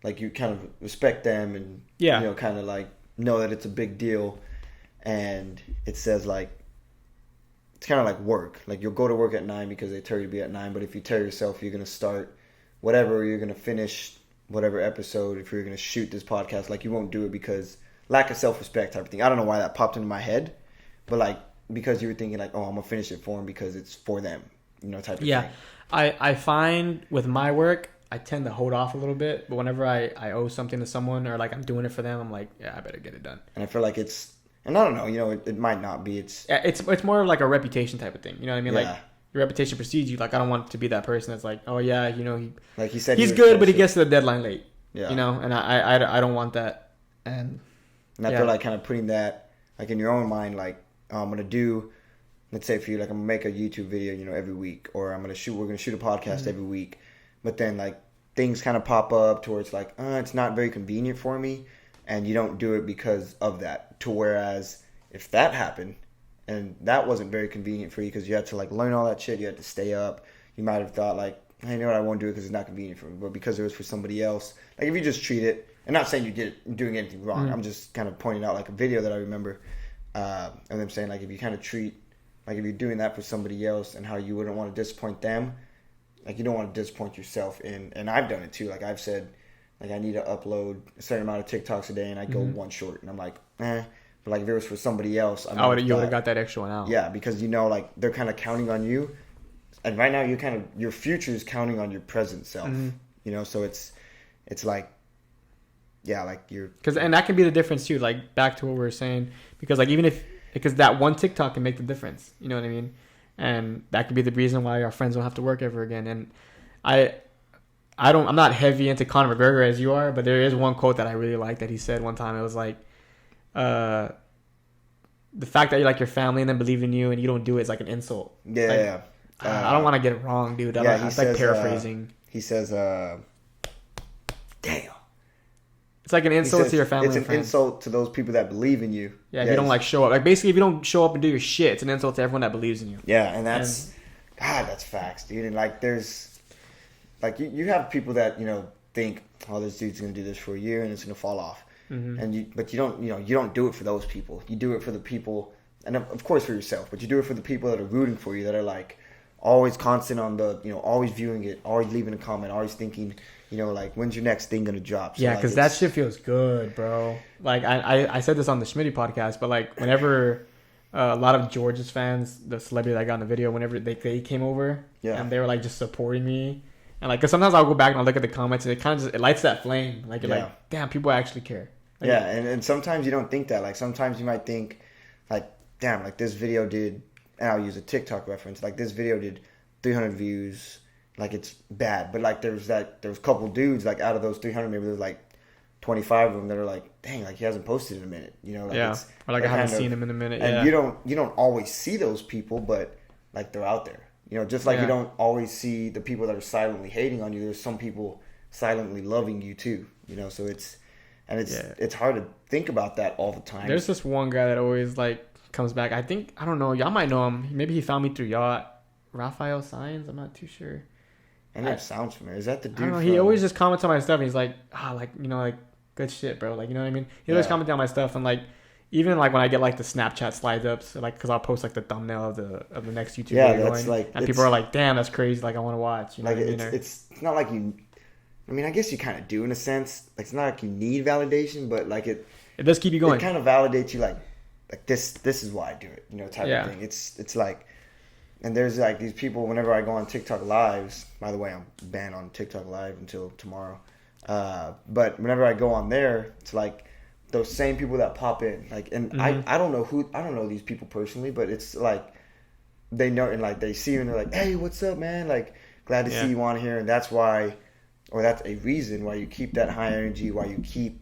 like, you kind of respect them and, you know, kind of, like, know that it's a big deal. And it says, like, it's kind of like work. Like, you'll go to work at 9 because they tell you to be at 9. But if you tell yourself you're going to start whatever, you're going to finish whatever episode, if you're going to shoot this podcast, like, you won't do it because lack of self-respect type of thing. I don't know why that popped into my head. But, like, because you were thinking, like, oh, I'm going to finish it for them because it's for them, you know, type of thing. I find with my work, I tend to hold off a little bit, but whenever I owe something to someone or like I'm doing it for them, I'm like, yeah, I better get it done. And I feel like and I don't know, it might not be. It's more of like a reputation type of thing. You know what I mean? Yeah. Like your reputation precedes you. Like I don't want to be that person that's like, oh yeah, like he said, he's good, but he gets to the deadline late. Yeah. And I don't want that. And I feel like kind of putting that like in your own mind, like I'm gonna do, let's say for you, like I'm gonna make a YouTube video, every week, or we're gonna shoot a podcast every week, but then like things kind of pop up towards like, it's not very convenient for me, and you don't do it because of that. To whereas if that happened and that wasn't very convenient for you because you had to like learn all that shit, you had to stay up, you might have thought like, I know what, I won't do it because it's not convenient for me, but because it was for somebody else, like if you just treat it, and not saying you doing anything wrong, I'm just kind of pointing out like a video that I remember, and them saying like if you kind of treat, like if you're doing that for somebody else and how you wouldn't want to disappoint them, like you don't want to disappoint yourself. And I've done it too. Like I've said, like I need to upload a certain amount of TikToks a day, and I go one short, and I'm like, But like if it was for somebody else, you would have got that extra one out. Yeah, because like they're kind of counting on you, and right now your future is counting on your present self. So it's like, yeah, like and that can be the difference too. Like back to what we were saying, because like because that one TikTok can make the difference. You know what I mean? And that could be the reason why our friends don't have to work ever again. And I'm not heavy into Conor McGregor as you are, but there is one quote that I really like that he said one time. It was like, the fact that you like your family and then believe in you and you don't do it is like an insult. Yeah, like, yeah. I don't want to get it wrong, dude. It's like paraphrasing. He says, damn. It's like an insult to your family and friends. It's an insult to those people that believe in you. Yeah, if you don't like show up. Like basically, if you don't show up and do your shit, it's an insult to everyone that believes in you. Yeah, and that's facts, dude. And like there's, like you have people that think, oh, this dude's gonna do this for a year and it's gonna fall off. But you don't do it for those people. You do it for the people, and of course for yourself. But you do it for the people that are rooting for you, that are like always constant on the, always viewing it, always leaving a comment, always thinking, like when's your next thing gonna drop? So, yeah, because that shit feels good, bro. Like I said this on the Schmitty podcast, but like whenever a lot of George's fans, the celebrity that got in the video, whenever they came over, and they were like just supporting me. And like, cause sometimes I'll go back and I'll look at the comments and it kind of it lights that flame. Like you're like, damn, people actually care. Like, yeah, and sometimes you don't think that. Like sometimes you might think, like, damn, like this video did, and I'll use a TikTok reference. Like this video did 300 views. Like it's bad, but like there was a couple dudes, like out of those 300, maybe there's like 25 of them that are like, dang, like he hasn't posted in a minute. Like it's, or like I haven't seen him in a minute. And you don't always see those people, but like they're out there. Just like you don't always see the people that are silently hating on you. There's some people silently loving you too. So it's hard to think about that all the time. There's this one guy that always like comes back. I don't know. Y'all might know him. Maybe he found me through y'all. Raphael Science. I'm not too sure. And that sounds familiar. Is that the dude? I don't know. He always just comments on my stuff. And he's like, like good shit, bro. Like, you know what I mean? He always comments on my stuff, and like, even like when I get like the Snapchat slides up, so like, cause I'll post like the thumbname of the next YouTube video that's going, like, and people are like, damn, that's crazy. Like, I want to watch. You know like what I mean? It's not like you. I mean, I guess you kind of do in a sense. Like, it's not like you need validation, but like it does keep you going. It kind of validates you, like this is why I do it. Type of thing. It's like. And there's like these people, whenever I go on TikTok lives, by the way, I'm banned on TikTok live until tomorrow. But whenever I go on there, it's like those same people that pop in. Like, and I don't know these people personally, but it's like they know, and like they see you and they're like, hey, what's up, man? Like, glad to see you on here. And that's why, or that's a reason why you keep that high energy, why you keep,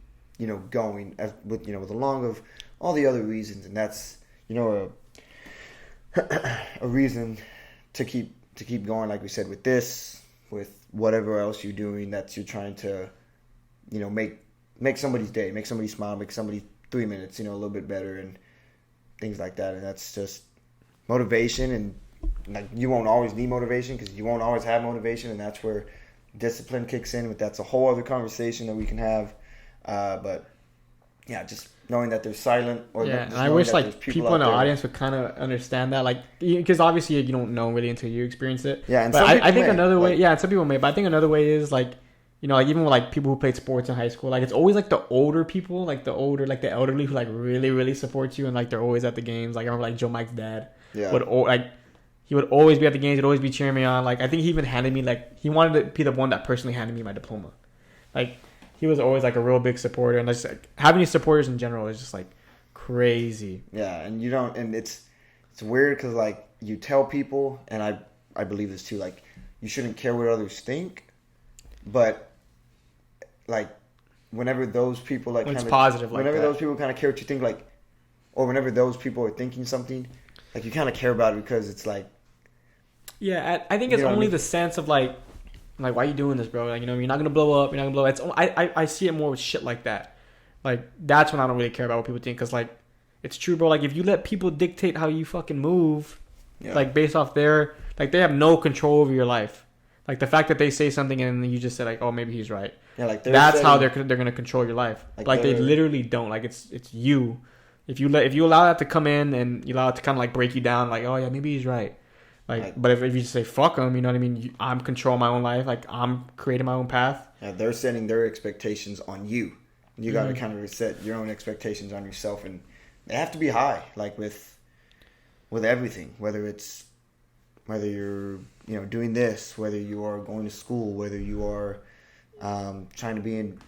going with along of all the other reasons. And that's, a reason to keep going, like we said, with this, with whatever else you're doing, that you're trying to, make somebody's day, make somebody smile, make somebody 3 minutes, a little bit better, and things like that. And that's just motivation. And like, you won't always need motivation because you won't always have motivation, and that's where discipline kicks in. But that's a whole other conversation that we can have. But yeah, just knowing that they're silent, and I wish like people in the audience would kind of understand that, like, because obviously you don't know really until you experience it. Yeah, and but I think another way, and some people may, but I think another way is like, like even with like people who played sports in high school, like it's always like the older people, like the elderly who like really really support you, and like they're always at the games. Like I remember like Joe Mike's dad would like He would always be at the games. He'd always be cheering me on. Like, I think he even handed me, like, he wanted to be the one that personally handed me my diploma. Like, he was always, like, a real big supporter. And just, like, having these supporters in general is just, like, crazy. Yeah, and you don't, and it's weird because, like, you tell people, and I believe this too, like, you shouldn't care what others think, but, like, whenever those people, like, when it's positive like whenever that. those people kind of care what you think, like, or whenever those people are thinking something, like, you kind of care about it because it's, like, Yeah, I think it's You know what I only mean? the sense of like, why are you doing this, bro? Like, you know, you're not gonna blow up. You're not gonna blow up. It's I see it more with shit like that. Like, that's when I don't really care about what people think, because like, it's true, bro. Like, if you let people dictate how you fucking move, yeah. like based off their, like, they have no control over your life. Like, the fact that they say something and then you just say like, oh, maybe he's right. Yeah, like That's how they're gonna control your life. Like, they they're- literally don't. Like, it's you. If you allow that to come in and you allow it to kind of like break you down, like, oh yeah, maybe he's right. Like, but if you just say fuck him, you know what I mean? I'm controlling my own life. Like, I'm creating my own path. Yeah, they're setting their expectations on you. You got to Mm-hmm. kind of set your own expectations on yourself, and they have to be high. Like with everything, whether you're doing this, whether you are going to school, whether you are trying to be in.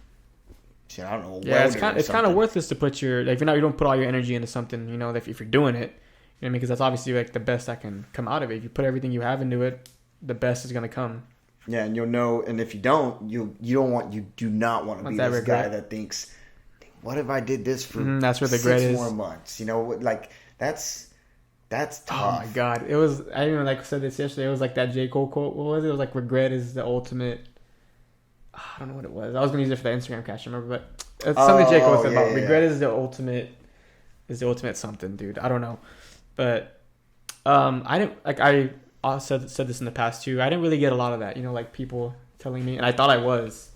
Shit, I don't know. Yeah, it's welder or kind of something. worthless to put your, like, you don't put all your energy into something. You know, if you're doing it, you know what I mean? Because that's obviously like the best that can come out of it. If you put everything you have into it, the best is gonna come. Yeah, and you'll know. And if you don't, you do not want to be Want that this guy regret. that thinks, "What if I did this for That's where the 6 regret is. more months?" You know, like that's tough. Oh my god, it was. I even like said this yesterday. It was like that J. Cole quote. What was it? It was like, regret is the ultimate. I don't know what it was. I was gonna use it for the Instagram caption, remember? But it's something J. Cole said yeah, about yeah, regret yeah. is the ultimate something, dude. I don't know, but I didn't like. I also said this in the past too. I didn't really get a lot of that. You know, like people telling me, and I thought I was.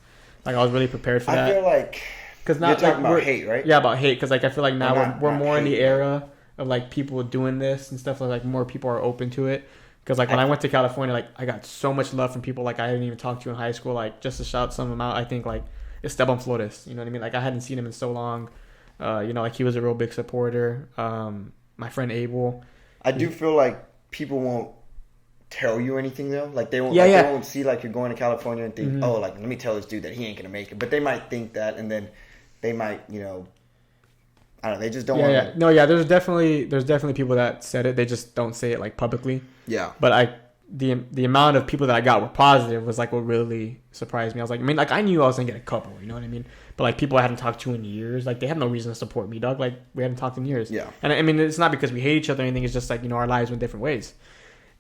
Like, I was really prepared for I that. feel like Because you're talking about hate, right? Yeah, about hate. Because like I feel like now Not- we're not more in the hate. era of like people doing this and stuff. Like more people are open to it. Because like when I went to California, like I got so much love from people like I didn't even talk to in high school. Like just to shout some of them out, I think like Esteban Flores. You know what I mean? Like I hadn't seen him in so long. Like he was a real big supporter. My friend Abel. I do feel like people won't tell you anything though. Like they won't. Yeah, like, yeah. They won't see like you're going to California and think, Mhm. oh, like let me tell this dude that he ain't gonna make it. But they might think that, and then they might, I don't know. They just don't want Yeah. to. No, yeah. There's definitely people that said it. They just don't say it like publicly. Yeah. But the amount of people that I got were positive was like what really surprised me. I was like, I mean, like I knew I was gonna get a couple, you know what I mean? But like people I hadn't talked to in years, like they had no reason to support me, dog. Like we hadn't talked in years. Yeah. And I mean, it's not because we hate each other or anything. It's just like our lives went different ways.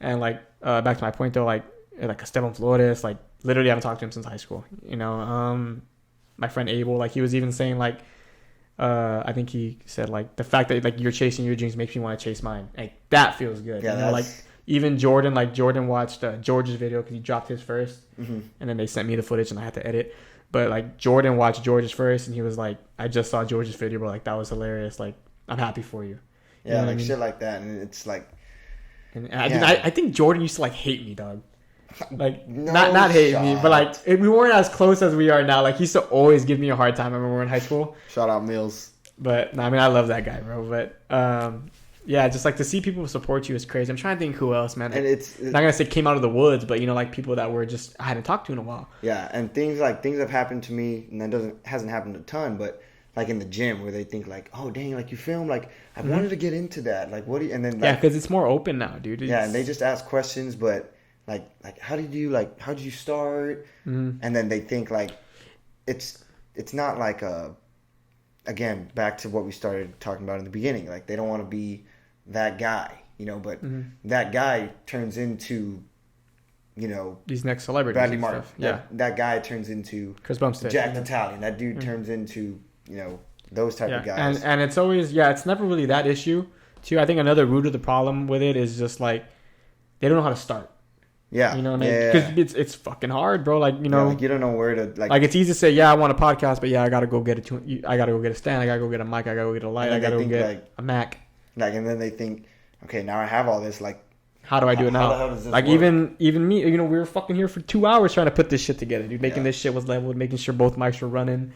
And like back to my point though, like Esteban Flores, like literally I haven't talked to him since high school. My friend Abel, like he was even saying like. I think he said like the fact that like you're chasing your dreams makes me want to chase mine. Like that feels good. Yeah. Like even Jordan watched George's video because he dropped his first, Mm-hmm. and then they sent me the footage and I had to edit. But like Jordan watched George's first and he was like, I just saw George's video, bro. Like that was hilarious. Like I'm happy for you. You know Yeah, what I like mean? shit like that, and it's like And Yeah. I think Jordan used to like hate me, dog. Like No not hate me, shot. but like we weren't as close as we are now. Like he used to always give me a hard time. I remember we were in high school. shout out Mills. But no, I mean, I love that guy, bro. But yeah, just like to see people support you is crazy. I'm trying to think who else, man. And it's Not gonna say came out of the woods, but like people that were just I hadn't talked to in a while. yeah, and things have happened to me, and that hasn't happened a ton, but like in the gym where they think like, oh dang, like you film, like I wanted to get into that, like what do you, and then like, Yeah, because it's more open now, dude. yeah, and they just ask questions, but like how did you start, Mhm. and then they think like it's not like again back to what we started talking about in the beginning, like they don't want to be that guy, but Mhm. that guy turns into These next celebrities. Bradley and Martin. stuff. Yeah, That guy turns into Chris Bumstead. Jack Italian. That dude turns into, those type of Yeah, guys. and it's always it's never really that issue. Too, I think another root of the problem with it is just like they don't know how to start. yeah. You know what I mean? Yeah. Because it's fucking hard, bro. Like Yeah, like you don't know where to like it's easy to say, yeah, I want a podcast, but yeah, I gotta go get I gotta go get a stand, I gotta go get a mic, I gotta go get a light, And I then gotta they go think, get like- a Mac. and then they think, okay, now I have all this, like How do I do it How now? the hell does this Like work? even me, we were fucking here for 2 hours trying to put this shit together, dude. Making Yeah. this shit was leveled, making sure both mics were running.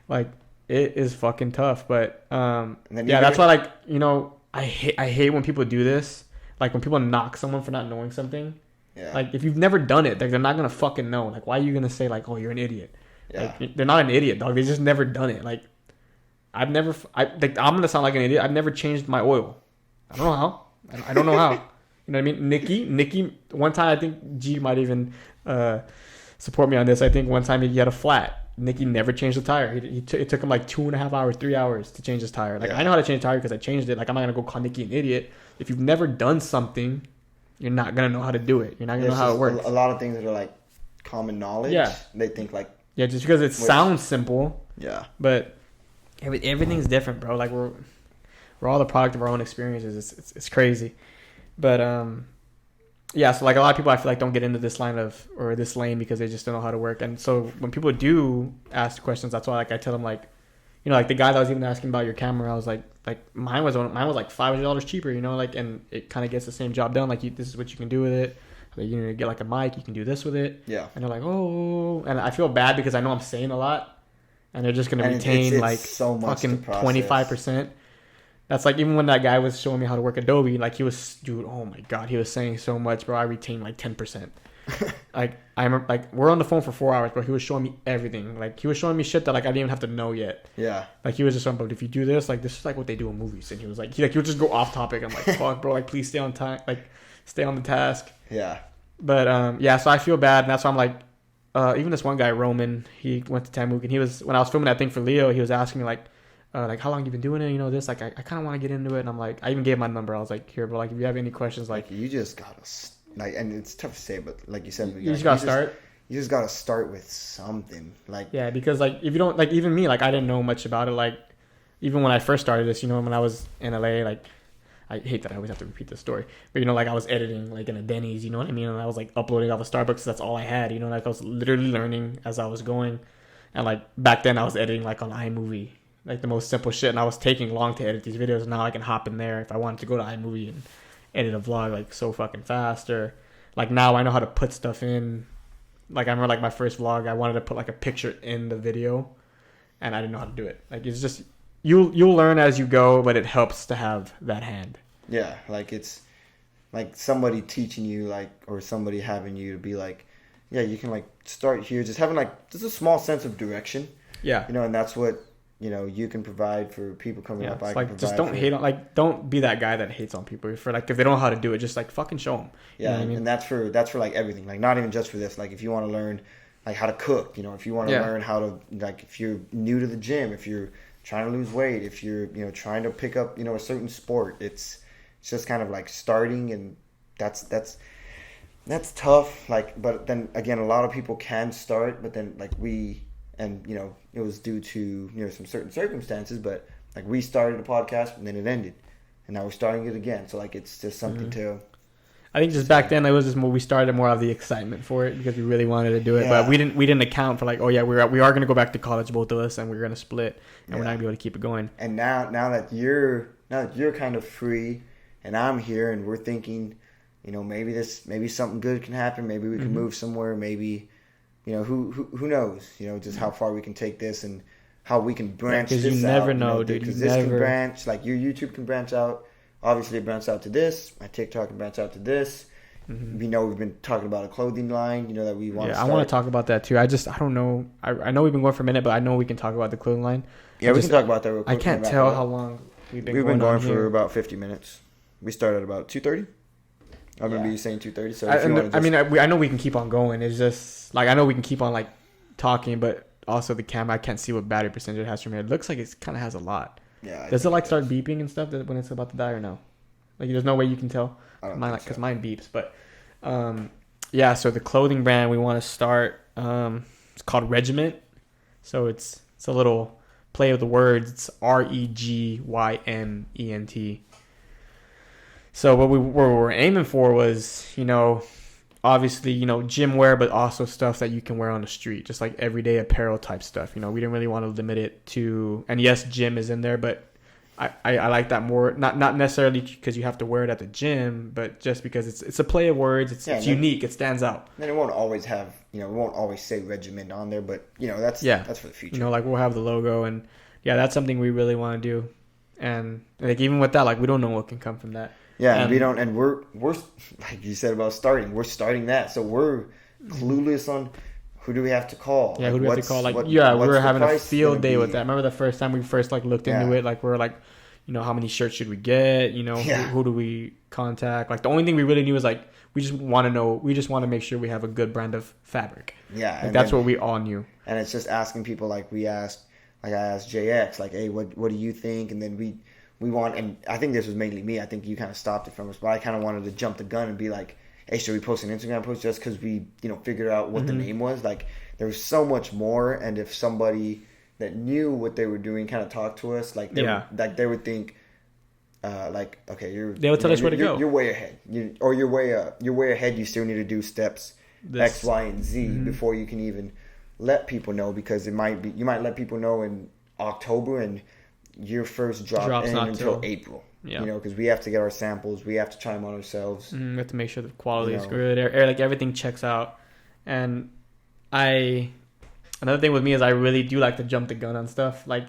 Like it is fucking tough, but then yeah, you that's never- why I hate when people do this. like when people knock someone for not knowing something, Yeah. like if you've never done it, like they're not gonna fucking know. Like why are you gonna say like, oh, you're an idiot? Yeah. Like they're not an idiot, dog. They just never done it. Like I'm gonna sound like an idiot. I've never changed my oil. I don't know how. I don't know how. You know what I mean? Nikki. One time I think G might even support me on this. I think one time he had a flat. Nikki never changed the tire. It took him like 2.5 hours, 3 hours to change his tire. Like I know how to change a tire because I changed it. Like I'm not gonna go call Nikki an idiot. If you've never done something, you're not gonna know how to do it. You're not gonna know how it works. A lot of things that are like common knowledge. Yeah. They think like. Yeah, just because it sounds simple. Yeah. But everything's different, bro. Like we're all the product of our own experiences. It's crazy. But yeah, so like a lot of people I feel like don't get into this line of or this lane because they just don't know how to work. And so when people do ask questions, that's why like I tell them like, you know, like the guy that was even asking about your camera, I was like mine was like $500 cheaper, you know, like, and it kind of gets the same job done. Like this is what you can do with it. Like, you know, get like a mic, you can do this with it. Yeah. And they're like, oh, and I feel bad because I know I'm saying a lot, and they're just gonna retain it's like so much fucking 25%. That's like even when that guy was showing me how to work Adobe, like he was, dude, oh my god, he was saying so much, bro. I retained like 10%. Like I remember, like we're on the phone for 4 hours, bro. He was showing me everything. Like he was showing me shit that like I didn't even have to know yet. Yeah. Like he was just saying, but if you do this, like this is like what they do in movies. And he was like, he would just go off topic. I'm like, fuck, bro. Like please stay on time. Like stay on the task. Yeah. But yeah, so I feel bad, and that's why I'm like, even this one guy Roman, he went to Tamuk, and he was when I was filming that thing for Leo, he was asking me like how long you been doing it, you know, this, like I kind of want to get into it, and I'm like, I even gave my number. I was like, here, bro, like if you have any questions, like you just gotta like, and it's tough to say, but like you said, you just gotta start. You just gotta start with something, like yeah, because like if you don't, like even me, like I didn't know much about it, like even when I first started this, you know, when I was in LA, like. I hate that I always have to repeat this story, but you know, like I was editing like in a Denny's, you know what I mean, and I was like uploading off of Starbucks. That's all I had, you know, like I was literally learning as I was going, and like back then I was editing like on iMovie, like the most simple shit, and I was taking long to edit these videos. Now I can hop in there if I wanted to go to iMovie and edit a vlog like so fucking fast, or like now I know how to put stuff in. Like I remember like my first vlog, I wanted to put like a picture in the video, and I didn't know how to do it. Like it's just. You'll learn as you go, but it helps to have that hand. Yeah, like it's like somebody teaching you, like, or somebody having you to be like, yeah, you can like start here, just having like just a small sense of direction. Yeah, you know, and that's what you know you can provide for people coming up. I like can just provide don't hate on don't be that guy that hates on people for like if they don't know how to do it, just like fucking show them. Yeah, you know what I mean? And that's for like everything, like not even just for this. Like if you want to learn like how to cook, you know, if you want to learn how to like if you're new to the gym, if you're trying to lose weight, if you're, you know, trying to pick up, you know, a certain sport, it's just kind of like starting, and that's tough. Like, but then again, a lot of people can start, but then like and you know, it was due to, you know, some certain circumstances, but like we started a podcast and then it ended, and now we're starting it again. So like, it's just something to. I think just back then it was just more, we started more of the excitement for it because we really wanted to do it, but we didn't account for like, oh yeah, we are going to go back to college, both of us, and we're going to split, and we're not going to be able to keep it going. And now that you're kind of free, and I'm here, and we're thinking, you know, maybe something good can happen, maybe we can move somewhere, maybe, you know, who knows, you know, just how far we can take this and how we can branch this out. Because you never know, dude. Because this can branch, like your YouTube can branch out. Obviously, it branched out to this. My TikTok can branch out to this. Mm-hmm. We know we've been talking about a clothing line, you know, that we want to start. I want to talk about that too. I don't know. I know we've been going for a minute, but I know we can talk about the clothing line. Yeah, we can talk about that real quick. I can't tell how long we've been going for about 50 minutes. We started at about 2:30. I remember you saying 2:30. So I know we can keep on going. It's just like I know we can keep on like talking, but also the camera, I can't see what battery percentage it has from here. It looks like it kind of has a lot. Yeah. Does it like start beeping and stuff when it's about to die or no? Like there's no way you can tell. Because mine beeps. But yeah. So the clothing brand we want to start. It's called Regiment. So it's a little play of the words. It's REGYMENT. So what we were aiming for was, you know, obviously, you know, gym wear, but also stuff that you can wear on the street, just like everyday apparel type stuff. You know, we didn't really want to limit it to, and yes, gym is in there, but I like that more, not necessarily because you have to wear it at the gym, but just because it's a play of words, it's unique, it stands out. Then it won't always have, you know, it won't always say Regiment on there, but you know, that's for the future. You know, like we'll have the logo, and yeah, that's something we really want to do, and like even with that, like we don't know what can come from that. Yeah, and we don't, and we're like you said about starting. We're starting that, so we're clueless on who do we have to call. Yeah, like, who do we have to call? Like, what's we were the having a price field gonna day be? with that. Remember the first time we first like looked into it? Like, we were like, you know, how many shirts should we get? You know, who do we contact? Like, the only thing we really knew is like, we just want to know. We just want to make sure we have a good brand of fabric. Yeah, like, that's what we all knew. And it's just asking people, like I asked JX, like, hey, what do you think? And then we want, and I think this was mainly me. I think you kind of stopped it from us, but I kind of wanted to jump the gun and be like, hey, should we post an Instagram post just because we, you know, figured out what the name was? Like, there was so much more, and if somebody that knew what they were doing kind of talked to us, like, they would think, like, okay, they would tell us where to go. You're way ahead. You're way ahead. You still need to do steps X, Y, and Z before you can even let people know, because you might let people know in October and your first drops not until April. Yeah. You know, because we have to get our samples, we have to try them on ourselves. We have to make sure the quality is good, like everything checks out. And another thing with me is I really do like to jump the gun on stuff, like,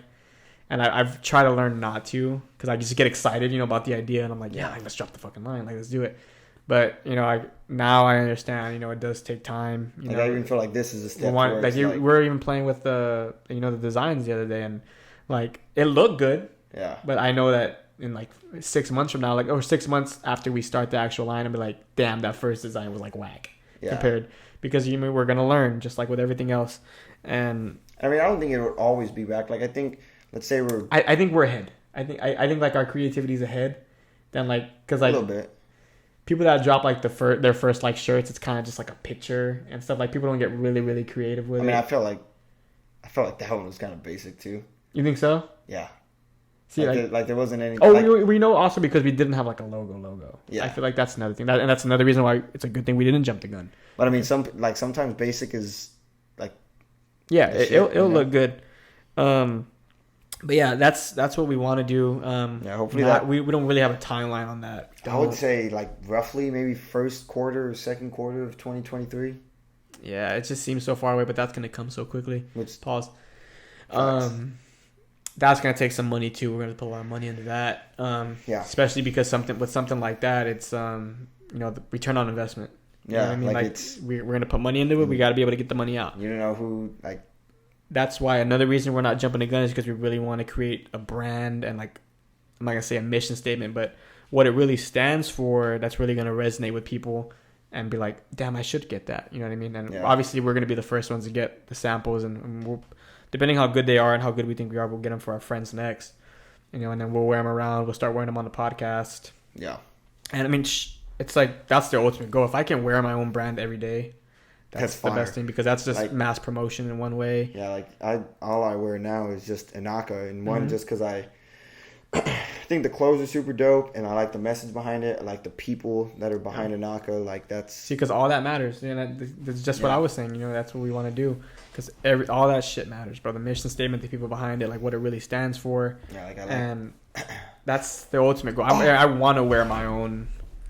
and I've tried to learn not to, because I just get excited, you know, about the idea, and I'm like, yeah, let's drop the fucking line, like, let's do it. But, you know, now I understand, you know, it does take time. You know, I even feel like this is a step. We're even playing with the designs the other day, and like, it looked good. Yeah. But I know that in like 6 months from now, like, or 6 months after we start the actual line, I'll be like, damn, that first design was like whack compared, because we're gonna learn just like with everything else. And I mean, I don't think it would always be whack. Like, I think, let's say I think we're ahead. I think like our creativity is ahead than like, because like a little bit. People that drop like their first like shirts, it's kind of just like a picture and stuff. Like, people don't get really, really creative with it. I mean, I felt like that one was kind of basic too. You think so? Yeah. See, like there wasn't any. Oh, like, we know also because we didn't have like a logo. Yeah. I feel like that's another thing, and that's another reason why it's a good thing we didn't jump the gun. But I mean, sometimes basic is like. Yeah, it'll look good. But yeah, that's what we want to do. Hopefully we don't really have a timeline on that. I would say like roughly maybe first quarter or second quarter of 2023. Yeah, it just seems so far away, but that's gonna come so quickly. Pause. That's gonna take some money too. We're gonna put a lot of money into that. Especially because something like that, it's the return on investment. You know what I mean, like we're gonna put money into it. We got to be able to get the money out. You don't know who like. That's why another reason we're not jumping the gun is because we really want to create a brand and, like, I'm not gonna say a mission statement, but what it really stands for. That's really gonna resonate with people and be like, damn, I should get that. You know what I mean? And obviously we're gonna be the first ones to get the samples, and we'll, depending how good they are and how good we think we are, we'll get them for our friends next. You know, and then we'll wear them around. We'll start wearing them on the podcast. Yeah. And I mean, it's like, that's the ultimate goal. If I can wear my own brand every day, that's the best thing, because that's just like, mass promotion in one way. Yeah, like all I wear now is just Inaka, and one just because I think the clothes are super dope, and I like the message behind it. I like the people that are behind Inaka. Like, that's... See, because all that matters. You know, that's just what I was saying. You know, that's what we want to do, because all that shit matters, bro. The mission statement, the people behind it, like what it really stands for. Yeah, like and that's the ultimate goal. I want to wear my own.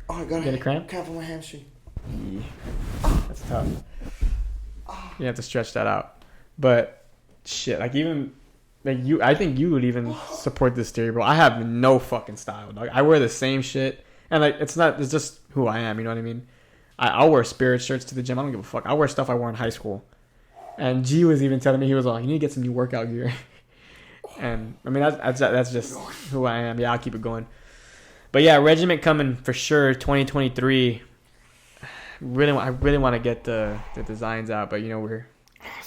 Oh, I got a cramp. Cramp on my hamstring. Yeah. That's tough. You have to stretch that out. But shit, like, even like you, I think you would even support this theory, bro. I have no fucking style, dog. I wear the same shit, and like, it's just who I am. You know what I mean? I'll wear Spirit shirts to the gym. I don't give a fuck. I wear stuff I wore in high school. And G was even telling me, he was like, you need to get some new workout gear. And I mean, that's just who I am. Yeah, I'll keep it going. But yeah, Regiment coming for sure, 2023. I really want to get the designs out, but you know, we're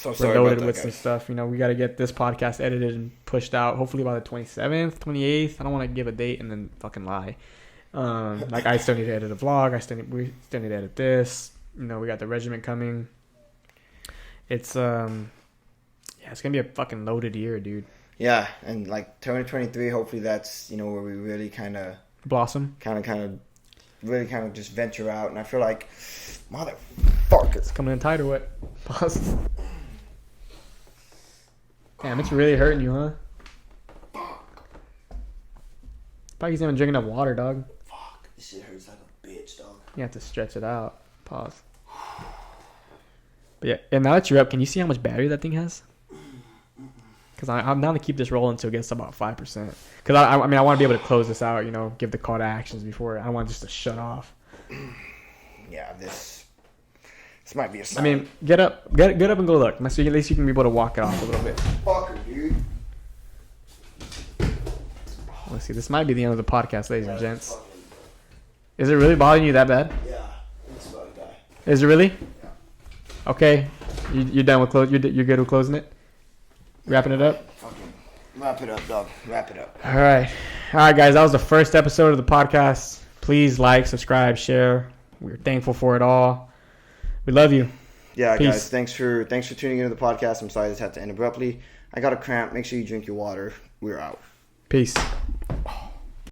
loaded with some stuff. You know, we got to get this podcast edited and pushed out hopefully by the 27th, 28th. I don't want to give a date and then fucking lie. Like, I still need to edit a vlog. We still need to edit this. You know, we got the Regiment coming. It's it's gonna be a fucking loaded year, dude. Yeah, and like 2023, hopefully that's, you know, where we really kind of blossom, really just venture out. And I feel like, motherfuckers, coming in tighter wet. Pause. Damn, it's really hurting you, huh? Fuck. Probably he's not even drinking enough water, dog. Fuck, this shit hurts like a bitch, dog. You have to stretch it out. Pause. But yeah, and now that you're up, can you see how much battery that thing has? Because I'm down to keep this rolling until it gets to about 5%. Because I mean, I want to be able to close this out. You know, give the call to actions before. I don't want just to shut off. Yeah, this might be a sign. I mean, get up and go look. So at least you can be able to walk it off a little bit. Fucker, dude. Let's see. This might be the end of the podcast, ladies and gents. Is it really bothering you that bad? Yeah, it's about to die. Is it really? Yeah. Okay. You're done with close. You're good with closing it. Wrapping it up. Fucking wrap it up, dog. Wrap it up. All right, guys. That was the first episode of the podcast. Please like, subscribe, share. We're thankful for it all. We love you. Yeah, Peace. guys. Thanks for tuning into the podcast. I'm sorry this had to end abruptly. I got a cramp. Make sure you drink your water. We're out. Peace.